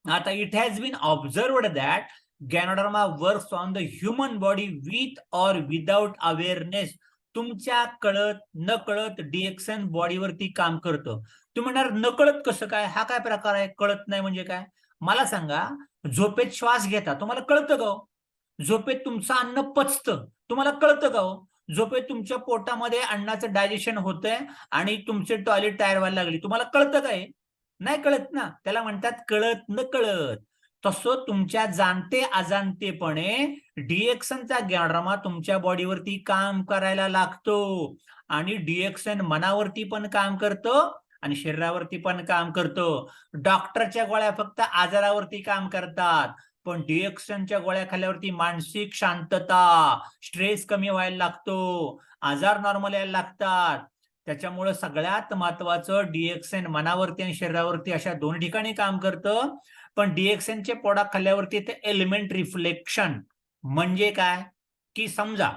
Speaker 1: आता it has been observed that ganoderma works on the human body with or without awareness. तुमच्या कळत न कळत DXN बॉडीवरती काम करतं. तुम्ही म्हणणार नकळत कसं काय, हा काय प्रकार आहे, कळत नाही म्हणजे काय? मला सांगा, झोपेत श्वास घेता, तुम्हाला कळतं का हो? झोपेत तुमचं अन्न पचतं, तुम्हाला कळतं का हो? झोपेत तुमच्या पोटामध्ये अन्नाचं डायजेशन होतंय आणि तुमचे टॉयलेट तयार व्हायला लागली, तुम्हाला कळतं काय? नाही कळत ना, त्याला म्हणतात कळत न कळत. तसं तुमच्या जाणते अजाणतेपणे DXNचा गॅनोडर्मा तुमच्या बॉडीवरती काम करायला लागतो, आणि DXN मनावरती पण काम करतं आणि शरीरावरती पण काम करतं. डॉक्टरच्या गोळ्या फक्त आजारावरती काम करतात, पण DXNच्या गोळ्या खाल्ल्यावरती मानसिक शांतता, स्ट्रेस कमी व्हायला लागतो, आजार नॉर्मल यायला लागतात. त्याच्यामुळे सगळ्यात महत्वाचं DXN मनावरती आणि शरीरावरती अशा दोन ठिकाणी काम करतं. पण DXNचे प्रोडक्ट खाल्ल्यावरती ते एलिमेंट रिफ्लेक्शन म्हणजे काय, की समजा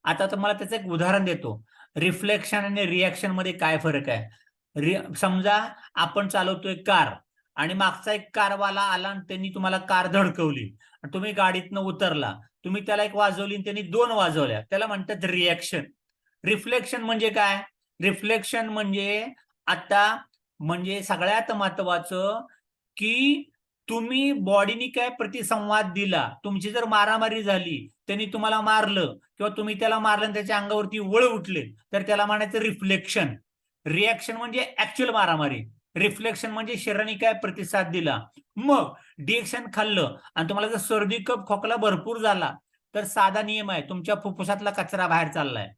Speaker 1: आता तुम्हाला त्याचं एक उदाहरण देतो, रिफ्लेक्शन आणि रिॲक्शन मध्ये काय फरक आहे. समजा आपण चालवतोय कार, आणि मागचा एक कारवाला आला आणि त्यांनी तुम्हाला कार धडकवली, तुम्ही गाडीतनं उतरला, तुम्ही त्याला एक वाजवली आणि त्यांनी दोन वाजवल्या, त्याला म्हणतात रिॲक्शन. रिफ्लेक्शन म्हणजे काय, रिफ्लेक्शन म्हणजे आता म्हणजे सगळ्यात महत्वाचं की तुम्ही बॉडीनी काय प्रतिसंवाद दिला. तुमची जर मारामारी झाली, त्यांनी तुम्हाला मारलं किंवा तुम्ही त्याला मारलं आणि त्याच्या अंगावरती वळ उठले, तर त्याला म्हणायचं रिफ्लेक्शन. रिॲक्शन म्हणजे ऍक्च्युअल मारामारी, रिफ्लेक्शन म्हणजे शरीराने काय प्रतिसाद दिला. मग DXN खाल्लं आणि तुम्हाला जर सर्दी कफ खोकला भरपूर झाला, तर साधा नियम आहे, तुमच्या फुफ्फुसातला कचरा बाहेर चाललाय.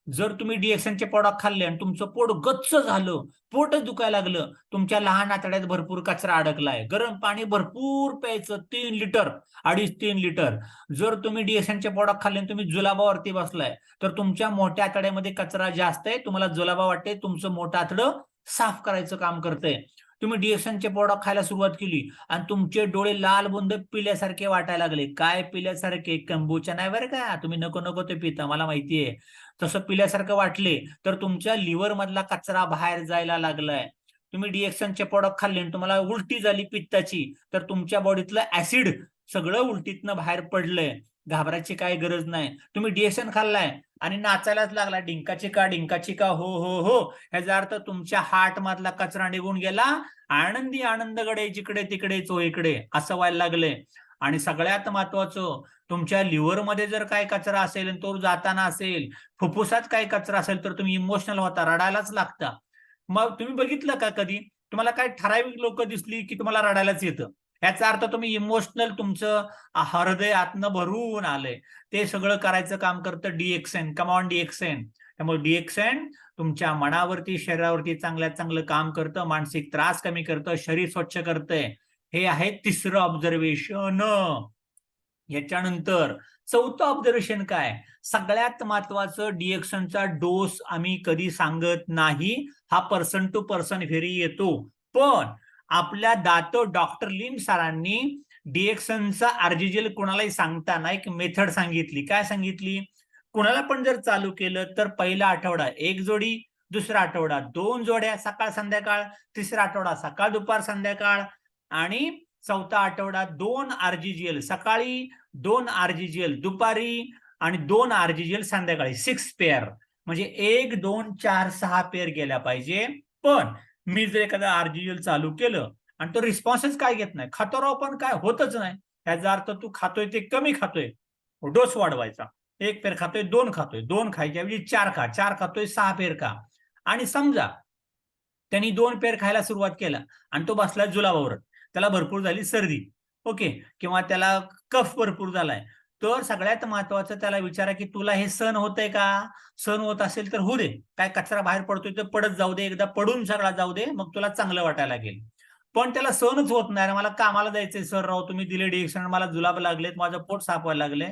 Speaker 1: जर तुम्ही DXNचे प्रोडक्ट खाल्ले आणि तुमचं पोट गच्च झालं, पोटच दुखायला लागलं, तुमच्या लहान आतड्यात भरपूर कचरा अडकलाय, गरम पाणी भरपूर प्यायचं, 3 लिटर 2.5-3 लिटर. जर तुम्ही DXNचे प्रोडक्ट खाल्ले आणि तुम्ही जुलाबावरती बसलाय, तर तुमच्या मोठ्या आतड्यामध्ये कचरा जास्त आहे, तुम्हाला जुलाबा वाटते, तुमचं मोठं आतडं साफ करायचं काम करतंय. तुम्ही DXNचे प्रोडक्ट खायला सुरुवात केली आणि तुमचे डोळे लाल बुंद पिल्यासारखे वाटायला लागले. काय पिल्यासारखे, कंबुचा नाही बरं का, तुम्ही नको नको ते पिता, मला माहितीये. तसं पिल्यासारखं वाटले तर तुमच्या लिव्हर मधला कचरा बाहेर जायला लागलाय. तुम्ही DXNचे प्रोडक्ट खाल्ले आणि तुम्हाला उलटी झाली पित्ताची, तर तुमच्या बॉडीतलं ऍसिड सगळं उलटीतनं बाहेर पडलंय. घाबरायची काही गरज नाही. तुम्ही DXN खाल्लाय आणि नाचायलाच लागला, डिंकाची का हो हो हो, ह्याचा अर्थ तुमच्या हार्ट मधला कचरा निघून गेला, आनंदी आनंदगडे जिकडे तिकडे चोहीकडे असं व्हायला लागले. आणि सगळ्यात महत्वाचं, तुमच्या लिव्हर मध्ये जर काही कचरा असेल आणि तो जाताना असेल, फुफ्फुसात काही कचरा असेल, तर तुम्ही इमोशनल होता, रडायलाच लागता. मग तुम्ही बघितलं का कधी तुम्हाला काही ठराविक लोक दिसली की तुम्हाला रडायलाच येतं, याचा अर्थ तुम्ही इमोशनल, तुमचं हृदय आतनं भरून आलंय. ते सगळं करायचं काम करतं DXN. Come on DXN. त्यामुळे DXN तुमच्या मनावरती शरीरावरती चांगल्यात चांगलं काम करतं, मानसिक त्रास कमी करतं, शरीर स्वच्छ करतंय. हे आहे तिसरं ऑब्झर्वेशन. याच्यानंतर चौथं ऑब्झर्वेशन काय, सगळ्यात महत्वाचं, DXNचा डोस आम्ही कधी सांगत नाही, हा पर्सन टू पर्सन व्हेरी येतो. पण आपल्या डॉक्टर लिम सरांनी DXNचा आरजीजेल कोणालाही सांगताना एक मेथड सांगितली. काय सांगितली, कुणाला पण जर चालू केलं तर पहिला आठवडा 1 जोडी, दुसरा आठवडा 2 जोड्या सकाळ संध्याकाळ, तिसरा आठवडा सकाळ दुपार संध्याकाळ, आणि चौथा आठवडा 2 RGGL सकाळी, 2 RGGL दुपारी आणि 2 RGGL संध्याकाळी, 6 पेअर. म्हणजे 1 2 4 6 पेअर गेल्या पाहिजे. पण मी जर एखादा RGL चालू केलं आणि तो रिस्पॉन्सच काय घेत नाही, खातो राव पण काय होतच नाही, याचा अर्थ तू खातोय ते कमी खातोय, डोस वाढवायचा. 1 पेर खातोय 2 खातोय, 2 खायच्या ऐवजी 4 खा, 4 खातोय 6 पेर खा. आणि समजा त्यांनी 2 पेर खायला सुरुवात केला आणि तो बसला जुलाबावर, त्याला भरपूर झाली सर्दी, ओके, किंवा त्याला कफ भरपूर झालाय, तर सगळ्यात महत्वाचं त्याला विचारा की तुला हे सहन होतंय का? सहन होत असेल तर होऊ दे, काय कचरा बाहेर पडतोय तर पडत जाऊ दे, एकदा पडून सगळा जाऊ दे, मग तुला चांगलं वाटायला लागेल. पण त्याला सहनच होत नाही, मला कामाला जायचंय सर राव, तुम्ही दिले डिरेक्शन, मला जुलाब लागलेत, माझं पोट साफ व्हायला लागले,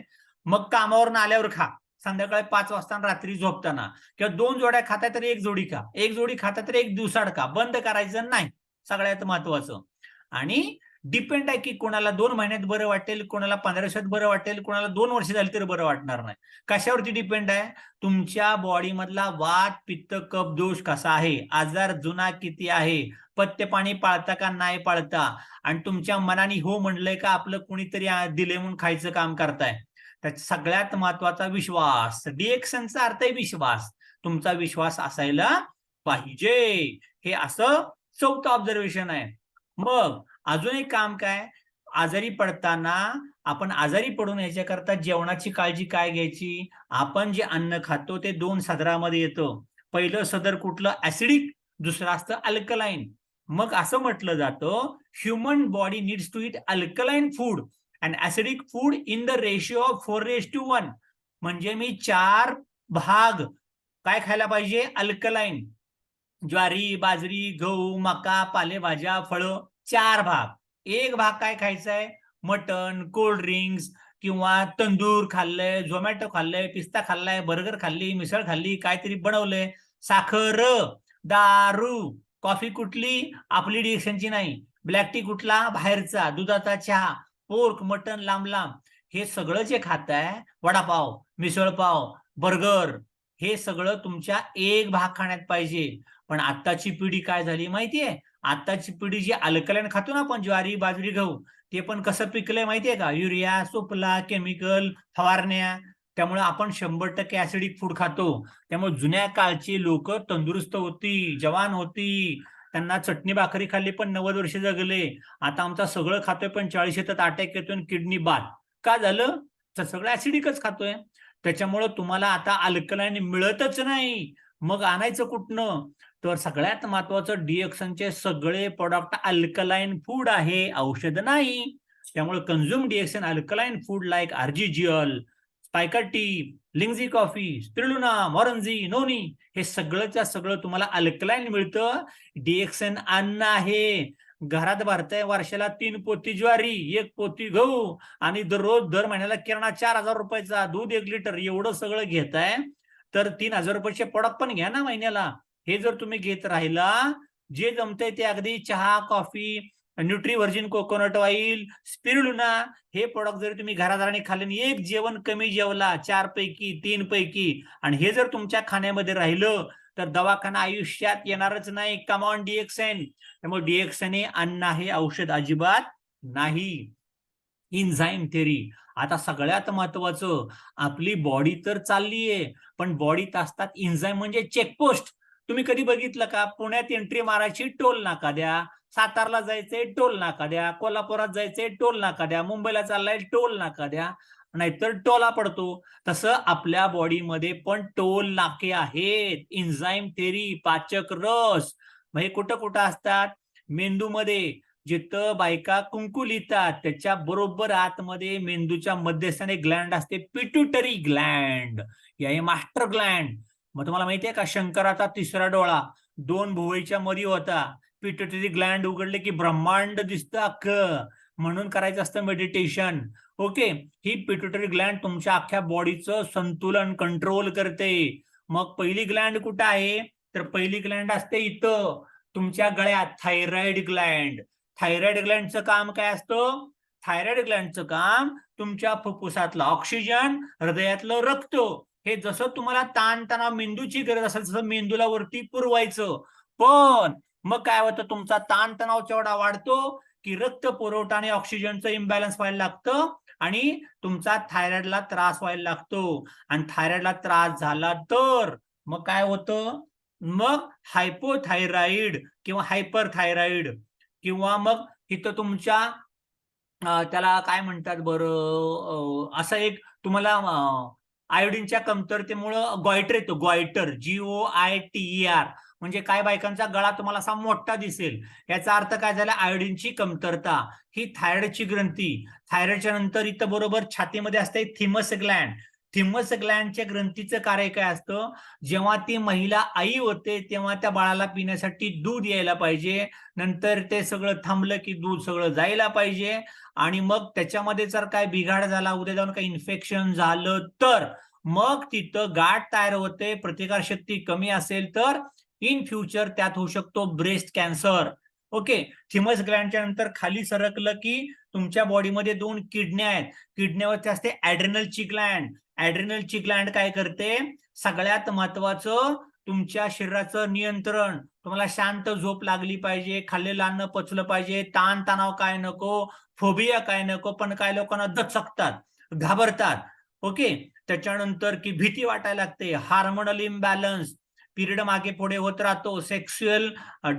Speaker 1: मग कामावर आल्यावर खा, संध्याकाळी 5 वाजता रात्री झोपताना, किंवा 2 जोड्या खाताय तर 1 जोडी खा, 1 जोडी खाताय तर 1 दिवसाड खा, बंद करायचं नाही, सगळ्यात महत्वाचं. आणि डिपेंड आहे की कोणाला 2 महिन्यात बरं वाटेल, कोणाला 15 दिवसात बरं वाटेल, कोणाला 2 वर्ष झाली तर बरं वाटणार नाही. कशावरती डिपेंड आहे? तुमच्या बॉडी मधला वात, पित्त, कफ दोष कसा आहे, आजार जुना किती आहे, पथ्य पाणी पाळता का नाही पाळता, आणि तुमच्या मनाने हो म्हणलंय का आपलं कुणीतरी दिले म्हणून खायचं काम करताय. त्यात सगळ्यात महत्वाचा विश्वास, डिएक्शनचा अर्थ आहे विश्वास, तुमचा विश्वास असायला पाहिजे. हे असं 4थं ऑब्झर्वेशन आहे. मग अजून एक काम काय, आजारी पडताना आपण आजारी पडू नये याच्याकरता जेवणाची काळजी काय घ्यायची, आपण जे अन्न खातो ते 2 सदरामध्ये येतं. पहिलं सदर कुठलं, ऍसिडिक, दुसरं असतं अल्कलाइन. मग असं म्हटलं जातं, human body needs to eat alkaline food and acidic food in the ratio of 4:1. म्हणजे मी 4 भाग काय खायला पाहिजे, अल्कलाइन, ज्वारी, बाजरी, गहू, मका, पालेभाज्या, फळं, 4 भाग. 1 भाग काय खायचा आहे, मटन, कोल्ड ड्रिंक्स किंवा तंदूर खाल्लंय, झोमॅटो खाल्लंय, पिस्ता खाल्लाय, बर्गर खाल्ली, मिसळ खाल्ली, काहीतरी बनवलंय, साखर, दारू, कॉफी कुठली, आपली डिएक्शनची नाही, ब्लॅक टी कुठला, बाहेरचा, दुधाचा चहा, पोर्क, मटन लांब लांब, हे सगळं जे खाताय, वडापाव, मिसळपाव, बर्गर, हे सगळं तुमच्या 1 भाग खाण्यात पाहिजे. पण आत्ताची पिढी काय झाली माहितीये, आत्ताची पिढी जी अल्कलाइन खातो ना आपण, ज्वारी, बाजरी, गहू, ते पण कसं पिकलंय माहितीये का, युरिया, सुफला, केमिकल, फवारण्या, त्यामुळे आपण 100% ऍसिडिक फूड खातो. त्यामुळे जुन्या काळची लोक तंदुरुस्त होती, जवान होती, त्यांना चटणी भाकरी खाल्ली पण 90 वर्ष जगले. आता आमचा सगळं खातोय पण 40 येतात, अटॅक येतोय, किडनी बाद. का झालं, तर सगळं ऍसिडिकच खातोय. त्याच्यामुळे तुम्हाला आता अल्कलाइन मिळतच नाही, मग आणायचं कुठनं, तर सगळ्यात महत्वाचं डिएक्शनचे सगळे प्रोडक्ट अल्कलाइन फूड आहे, औषध नाही. त्यामुळे consume DXN alkaline food like RGGL, spica tea, lingzhi coffee, spirulina, morinzhi, noni, हे सगळंच्या सगळं तुम्हाला अल्कलाइन मिळतं. डिएक्शन अन्न आहे, घरात भरताय वर्षाला 3 पोती ज्वारी, 1 पोती गहू, आणि दर महिन्याला किराणा 4,000 रुपयाचा, दूध 1 लिटर, एवढं सगळं घेताय, तर 3,000 रुपयाचे प्रोडक्ट पण घ्या ना महिन्याला. हे जर तुम्ही घेत राहिला, जे जमतंय ते अगदी चहा, coffee, nutri virgin coconut oil, spirulina, हे प्रोडक्ट जर तुम्ही घरादाराने खाल्ले, एक जेवण कमी जेवला 4 पैकी 3 पैकी, आणि हे जर तुमच्या खाण्यामध्ये राहिलं, तर दवाखाना आयुष्यात येणारच नाही. Come on DXN. त्यामुळे डिएक्शन हे अन्न आहे, औषध अजिबात नाही. इन्झाईम थेरी, आता सगळ्यात महत्वाचं, आपली बॉडी तर चाललीये, पण बॉडीत असतात इन्झाईम, म्हणजे चेकपोस्ट. तुम्ही कधी बघितलं का, पुण्यात एंट्री मारायची, टोल नाका द्या, सातारला जायचंय टोल नाका द्या, कोल्हापुरात जायचंय टोल नाका द्या, मुंबईला चाललाय टोल नाका द्या, नाहीतर टोला पडतो. तसं आपल्या बॉडीमध्ये पण टोल नाके आहेत. इन्झाईम थेरी, पाचक रस, हे कुठं कुठं असतात, मेंदूमध्ये, जिथं बायका कुंकू लिहितात त्याच्या बरोबर आतमध्ये मेंदूच्या मध्यस्थानी ग्लँड असते, पिट्युटरी ग्लँड, या मास्टर ग्लँड. मग तुम्हाला माहितीये का, शंकराचा 3रा डोळा 2 भुवईच्या मध्ये होता, पिट्युटरी ग्लँड उघडले की ब्रह्मांड दिसतं अख्खं, म्हणून करायचं असतं मेडिटेशन. ओके, ही पिट्युटरी ग्लँड तुमच्या अख्ख्या बॉडीचं संतुलन कंट्रोल करते. मग पहिली ग्लँड कुठं आहे, तर पहिली ग्लँड असते इथं तुमच्या गळ्यात, थायरॉइड ग्लँड. थायरॉइड ग्लँडचं काम काय असतं, थायरॉइड ग्लँडचं काम तुमच्या फुफ्फुसातला ऑक्सिजन, हृदयातलं रक्त, हे जसं तुम्हाला ताणतणाव मेंदूची गरज असेल तसं मेंदूला वरती पुरवायचं. पण मग काय होतं, तुमचा ताणतणाव तेवढा वाढतो की रक्त पुरवठा आणि ऑक्सिजनचं इम्बॅलन्स व्हायला लागतं, आणि तुमचा थायरॉइडला त्रास व्हायला लागतो. आणि थायरॉइडला त्रास झाला तर मग काय होतं, मग हायपोथायरॉइड किंवा हायपर थायरॉइड किंवा मग इथं तुमच्या त्याला काय म्हणतात बरं, असं एक तुम्हाला आयोडीनच्या कमतरतेमुळं गॉयटर येतो, गॉयटर, GOITER. म्हणजे काय बायकांचा गळा तुम्हाला असा मोठा दिसेल, याचा अर्थ काय झाला, आयोडीनची कमतरता. ही थायरॉइडची ग्रंथी. थायरॉइडच्या नंतर इथं बरोबर छातीमध्ये असते थिमस ग्लॅन्ड. थिमस ग्लॅन्डच्या ग्रंथीचं कार्य काय असतं, जेव्हा ती महिला आई होते तेव्हा त्या बाळाला पिण्यासाठी दूध यायला पाहिजे, नंतर ते सगळं थांबलं की दूध सगळं जायला पाहिजे, आणि मग त्याच्यामध्ये जर काय बिघाड झाला, उद्या जाऊन काही इन्फेक्शन झालं तर मग तिथं गाठ तयार होते, प्रतिकारशक्ती कमी असेल तर इन फ्युचर त्यात होऊ शकतो ब्रेस्ट कॅन्सर. ओके. थिमस ग्लॅन्डच्या नंतर खाली सरकलं की तुमच्या बॉडीमध्ये 2 किडन्या आहेत. किडन्यावरती असते ॲड्रेनलची ग्लॅन्ड. ॲड्रेनलची ग्लॅन्ड काय करते, सगळ्यात महत्वाचं तुमच्या शरीराचं नियंत्रण, तुम्हाला शांत झोप लागली पाहिजे, खाल्लेलं अन्न पचलं पाहिजे, ताण तणाव काय नको, फोबिया काय नको, पण काय लोकांना दचकतात, घाबरतात. ओके. त्याच्यानंतर की भीती वाटायला लागते, हार्मोनल इम्बॅलन्स, पिरियड मागे पुढे होत राहतो, सेक्शुअल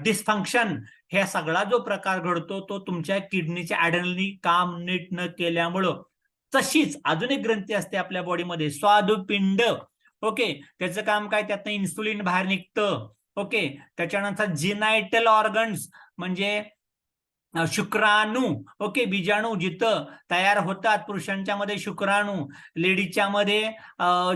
Speaker 1: डिस्फंक्शन, हे सगळा जो प्रकार घडतो तो तुमच्या किडनीच्या ॲड्रेनलनी काम नीट न केल्यामुळं. तशीच अजून एक ग्रंथी असते आपल्या बॉडीमध्ये, स्वादुपिंड. ओके. त्याचं काम काय, त्यातनं इन्सुलिन बाहेर निघतं. ओके. त्याच्यानंतर जिनायटल ऑर्गन्स म्हणजे शुक्राणू. ओके. बीजाणू जिथं तयार होतात, पुरुषांच्या मध्ये शुक्राणू, लेडीजच्या मध्ये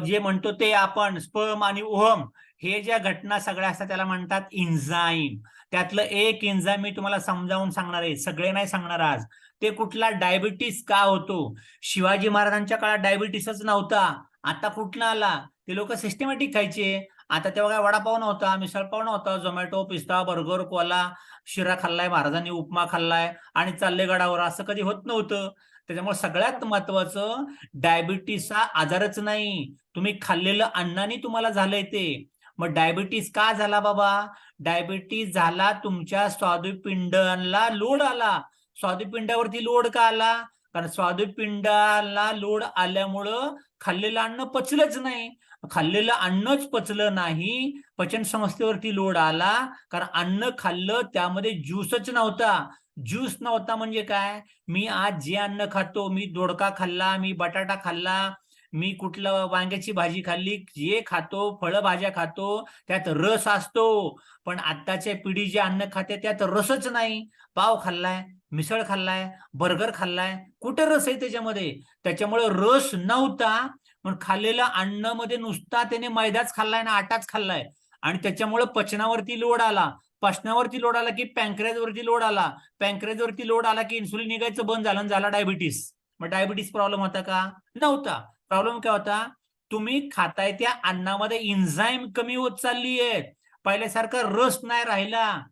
Speaker 1: जे म्हणतो ते आपण स्पर्म आणि ओहम, हे ज्या घटना सगळ्या असतात त्याला म्हणतात एन्झाईम. त्यातलं एक एन्झाईम मी तुम्हाला समजावून सांगणार आहे, सगळे नाही सांगणार आज. ते कुठला, डायबिटीस का होतो. शिवाजी महाराजांच्या काळात डायबिटीसच नव्हता, आता कुठला आला. ते लोक सिस्टमॅटिक खायचे. आता तेव्हा काय वडापाव नव्हता, मिसळपाव नव्हता, झोमॅटो, पिस्ता, बर्गर, कोला, शिरा खाल्लाय महाराजांनी, उपमा खाल्लाय आणि चालले गडावर, असं कधी होत नव्हतं. त्याच्यामुळे सगळ्यात महत्वाचं, डायबिटीस हा आजारच नाही, तुम्ही खाल्लेलं अन्नाने तुम्हाला झालंय ते. मग डायबिटीस का झाला बाबा, डायबिटीस झाला तुमच्या स्वादुपिंडाला लोड आला. स्वादुपिंडावरती लोड का आला, कारण स्वादुपिंडाला लोड आल्यामुळं खाल्लेलं अन्न पचलंच नाही. खाल्लेलं अन्नच पचलं नाही, पचन संस्थेवरती लोड आला, कारण अन्न खाल्लं त्यामध्ये ज्यूसच नव्हता. ज्यूस नव्हता म्हणजे काय, मी आज जे अन्न खातो, मी दोडका खाल्ला, मी बटाटा खाल्ला, मी कुठलं वांग्याची भाजी खाल्ली, जे खातो, फळभाज्या खातो, त्यात रस असतो. पण आताच्या पिढी जे अन्न खाते त्यात रसच नाही. पाव खाल्लाय, मिसळ खाल्लाय, बर्गर खाल्लाय, कुठे रस आहे त्याच्यामध्ये. त्याच्यामुळे रस नव्हता, पण खाल्लेल्या अन्नामध्ये नुसता त्याने मैदाच खाल्लाय ना, आटाच खाल्लाय, आणि त्याच्यामुळे पचनावरती लोड आला. पचनावरती लोड आला की पॅन्क्रियाजवरती लोड आला. पॅन्क्रियाजवरती लोड आला की इन्सुलिन निघायचं बंद झालं आणि झाला डायबिटीस. मग डायबिटीस प्रॉब्लेम होता का, नव्हता. प्रॉब्लेम काय होता, तुम्ही खाताय त्या अन्नामध्ये एन्झाईम कमी होत चालली आहेत. पहिल्यासारखा रस नाही राहिला.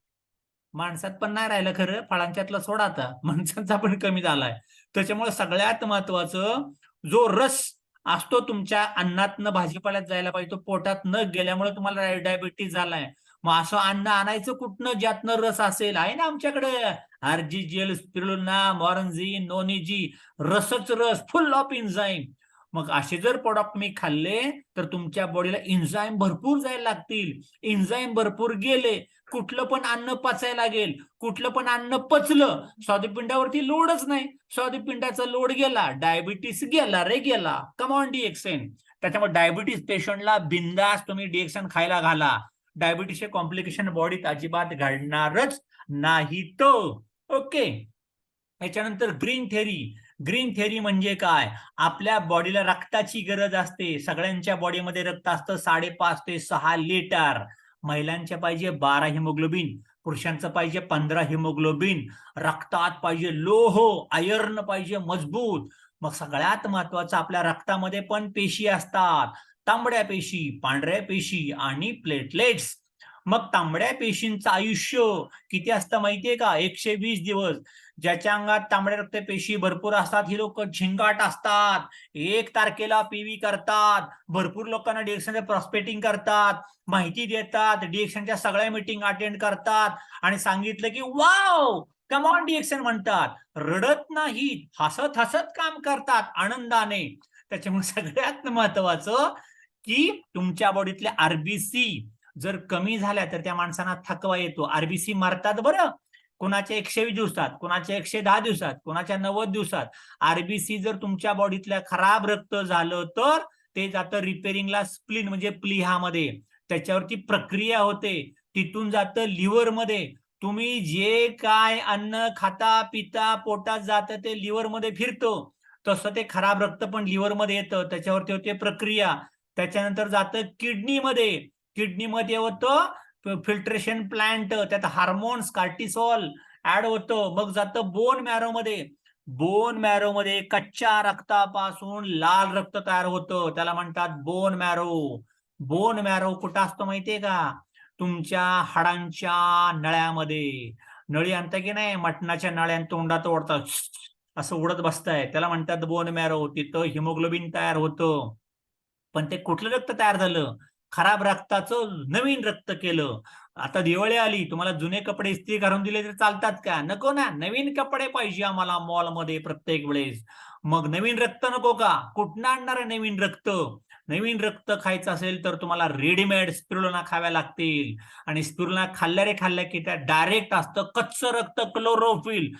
Speaker 1: माणसात पण नाही राहिलं खरं, फळांच्यातला सोडा आता, माणसांचा पण कमी झालाय. त्याच्यामुळे सगळ्यात महत्वाचं, जो रस असतो तुमच्या अन्नातनं भाजीपाल्यात जायला पाहिजे, तो पोटात न गेल्यामुळे तुम्हाला डायबिटीस झालाय. मग असं अन्न आणायचं कुठनं ज्यातनं रस असेल, आहे ना आमच्याकडे आर्जिजियल, स्पिरुलिना, मॉरंझी, नोनिजी, रसच रस, फुल ऑफ एन्झाईम. मग असे जर प्रोडक्ट मी खाल्ले तर तुमच्या बॉडीला एन्झाईम भरपूर जायला लागतील. एन्झाईम भरपूर गेले, कुठलं पण अन्न पचायला लागेल. कुठलं पण अन्न पचलं, स्वादुपिंडावरती लोडच नाही, स्वादुपिंडाचा लोड गेला, डायबिटीस गेला रे गेला. Come on DXN. त्याच्यामुळे डायबिटीस पेशंटला बिंदास तुम्ही डिएक्सेन खायला घाला. डायबिटीसचे कॉम्प्लिकेशन बॉडीत अजिबात घडणारच नाही तो. ओके. याच्यानंतर ग्रीन थेरी. ग्रीन थेरी म्हणजे काय, आपल्या बॉडीला रक्ताची गरज असते. सगळ्यांच्या बॉडीमध्ये रक्त असतं 5.5 ते 6 लिटर. महिलांच्या पाहिजे 12 हिमोग्लोबिन, पुरुषांचं पाहिजे 15 हिमोग्लोबिन. रक्तात पाहिजे लोह, आयर्न पाहिजे मजबूत. मग सगळ्यात महत्वाचं, आपल्या रक्तामध्ये पण पेशी असतात, तांबड्या पेशी, पांढऱ्या पेशी आणि प्लेटलेट्स. मग तांबड्या पेशींचं आयुष्य किती असतं माहितीये का, 120 दिवस. ज्याच्या अंगात तांबड्या रक्त पेशी भरपूर असतात, ही लोक झिंगाट असतात, 1 तारखेला पीव्ही करतात, भरपूर लोकांना डिएक्शनचं प्रॉस्पेक्टिंग करतात, माहिती देतात, डिएक्शनच्या सगळ्या मीटिंग अटेंड करतात, आणि सांगितलं की वाव कम ऑन डिएक्शन म्हणतात. रडत नाहीत, हसत हसत काम करतात आनंदाने. त्याच्यामुळे सगळ्यात महत्वाचं की तुमच्या बॉडीतले आरबीसी, जर कमी झाल्या तर त्या माणसांना थकवा येतो. आरबीसी मरतात बरं. कोणाच्या 120 दिवसात, कोणाच्या 110 दिवसात, कोणाच्या 90 दिवसात. आरबीसी जर तुमच्या बॉडीतल्या खराब रक्त झालं तर ते जातं रिपेरिंगला स्प्लीन म्हणजे प्लीहामध्ये. त्याच्यावरती प्रक्रिया होते, तिथून जातं लिव्हर मध्ये. तुम्ही जे काय अन्न खाता पिता पोटात जातं ते लिव्हर मध्ये फिरतं. तसं ते खराब रक्त पण लिव्हर मध्ये येतं, त्याच्यावरती होते प्रक्रिया. त्याच्यानंतर जातं किडनीमध्ये. किडनीमध्ये होतं फिल्ट्रेशन प्लांट, त्यात हार्मोन्स कार्टिसॉल ऍड होतं. मग जातं बोन मॅरो मध्ये. बोन मॅरो मध्ये कच्च्या रक्तापासून लाल रक्त तयार होतं, त्याला म्हणतात बोन मॅरो. बोन मॅरो कुठं असतो माहितीये का? तुमच्या हाडांच्या नळ्यामध्ये. नळी आणता की नाही, मटणाच्या नळ्या तोंडात ओढतात, असं उडत बसताय, त्याला म्हणतात बोन मॅरो. तिथं हिमोग्लोबिन तयार होतं. पण ते कुठलं रक्त तयार झालं? खराब रक्ताचं नवीन रक्त केलं. आता दिवाळी आली, तुम्हाला जुने कपडे इस्त्री करून दिले तर चालतात का? नको ना, नवीन कपडे पाहिजे आम्हाला मॉलमध्ये प्रत्येक वेळेस. मग नवीन रक्त नको का? कुठनं आणणार आहे नवीन रक्त? नवीन रक्त खायचं असेल तर तुम्हाला रेडीमेड स्पिरुलिना खाव्या लागतील. आणि स्पिरुलिना खाल्ल्या की त्या डायरेक्ट असतं कच्चं रक्त, क्लोरोफिल.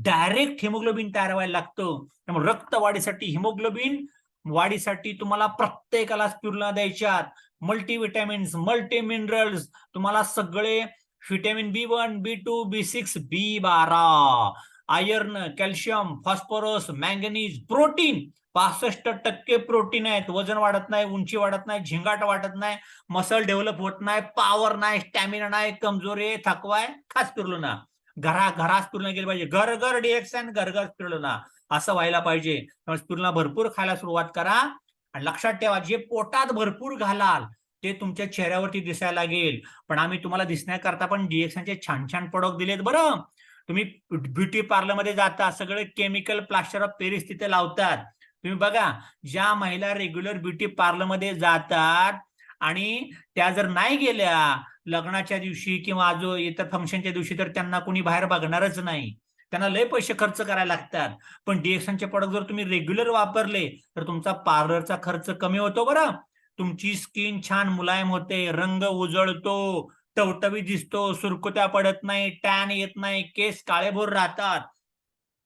Speaker 1: डायरेक्ट हिमोग्लोबिन तयार व्हायला लागतं. त्यामुळे रक्त वाढीसाठी, हिमोग्लोबिन वाढीसाठी तुम्हाला प्रत्येकाला स्पिरुलिना द्यायच्यात. मल्टीविटॅमिन्स, मल्टी मिनरल्स, तुम्हाला सगळे vitamin B1, B2, B6, B12, iron, calcium, phosphorus, manganese, protein. 65% protein आहेत. वजन वाढत नाही, उंची वाढत नाही, झिंगाट वाटत नाही, मसल डेव्हलप होत नाही, पॉवर नाही, स्टॅमिना नाही, कमजोरी, थकवा आहे. खास स्पिरुलिना. घरा स्पिरुलिना गेली पाहिजे. घर घर DXN, घर घर स्पिरुलिना, असं व्हायला पाहिजे. स्पिरुलिना भरपूर खायला सुरुवात करा. आणि लक्षात ठेवा, जे पोटात भरपूर घालाल ते तुमच्या चेहऱ्यावरती दिसायला लागेल. पण आम्ही तुम्हाला दिसण्याकरता पण DXNचे छान छान प्रोडक्ट दिलेत बरं. तुम्ही ब्युटी पार्लरमध्ये जाता, सगळे केमिकल प्लास्टर ऑफ पेरिस तिथे लावतात. तुम्ही बघा, ज्या महिला रेग्युलर ब्युटी पार्लरमध्ये जातात आणि त्या जर नाही गेल्या लग्नाच्या दिवशी किंवा जो इतर फंक्शनच्या दिवशी, तर त्यांना कोणी बाहेर बघणारच नाही. त्यांना लय पैसे खर्च करायला लागतात. पण DXNचे प्रोडक्ट जर तुम्ही रेग्युलर वापरले तर तुमचा पार्लरचा खर्च कमी होतो बरं. तुमची स्किन छान मुलायम होते, रंग उजळतो, टवटवी दिसतो, सुरकुत्या पडत नाही, टॅन येत नाही, केस काळेभोर राहतात.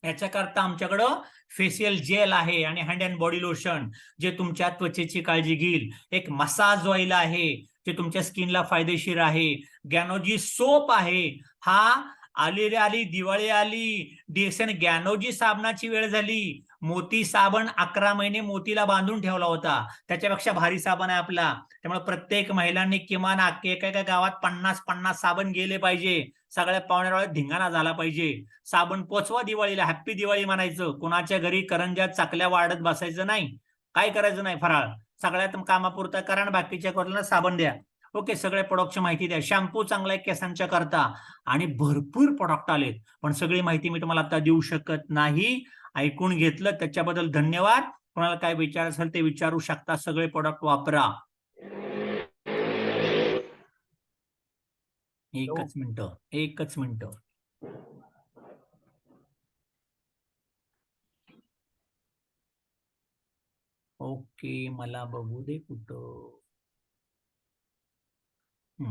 Speaker 1: याच्याकरता आमच्याकडं फेशियल जेल आहे आणि हँड अँड बॉडी लोशन, जे तुमच्या त्वचेची काळजी घेईल. एक मसाज ऑइल आहे, जे तुमच्या स्किनला फायदेशीर आहे. गॅनोजी सोप आहे. हा आली दिवाळी आली, DXN गॅनोजी साबणाची वेळ झाली. मोती साबण 11 महिने मोतीला बांधून ठेवला होता, त्याच्यापेक्षा भारी साबण आहे आपला. त्यामुळे प्रत्येक महिलांनी किमान एका गावात 50-50 साबण गेले पाहिजे. सगळ्या पाहुण्याला धिंगाणा झाला पाहिजे. साबण पोचवा दिवाळीला, हॅप्पी दिवाळी म्हणायचं. कोणाच्या घरी करंज्या चाकल्या वाढत बसायचं नाही. काय करायचं नाही, फराळ सगळ्यात कामापुरता करा आणि बाकीच्या कोणाला साबण द्या. ओके, सगळ्या प्रोडक्टची माहिती द्या. शॅम्पू चांगला आहे केसांच्या करता. आणि भरपूर प्रोडक्ट आलेत, पण सगळी माहिती मी तुम्हाला आता देऊ शकत नाही. ऐकून घेतलं त्याच्याबद्दल धन्यवाद. कोणाला काय विचार असेल ते विचारू शकता. सगळे प्रोडक्ट वापरा. एकच मिनिट. ओके, मला बघू दे कुठं.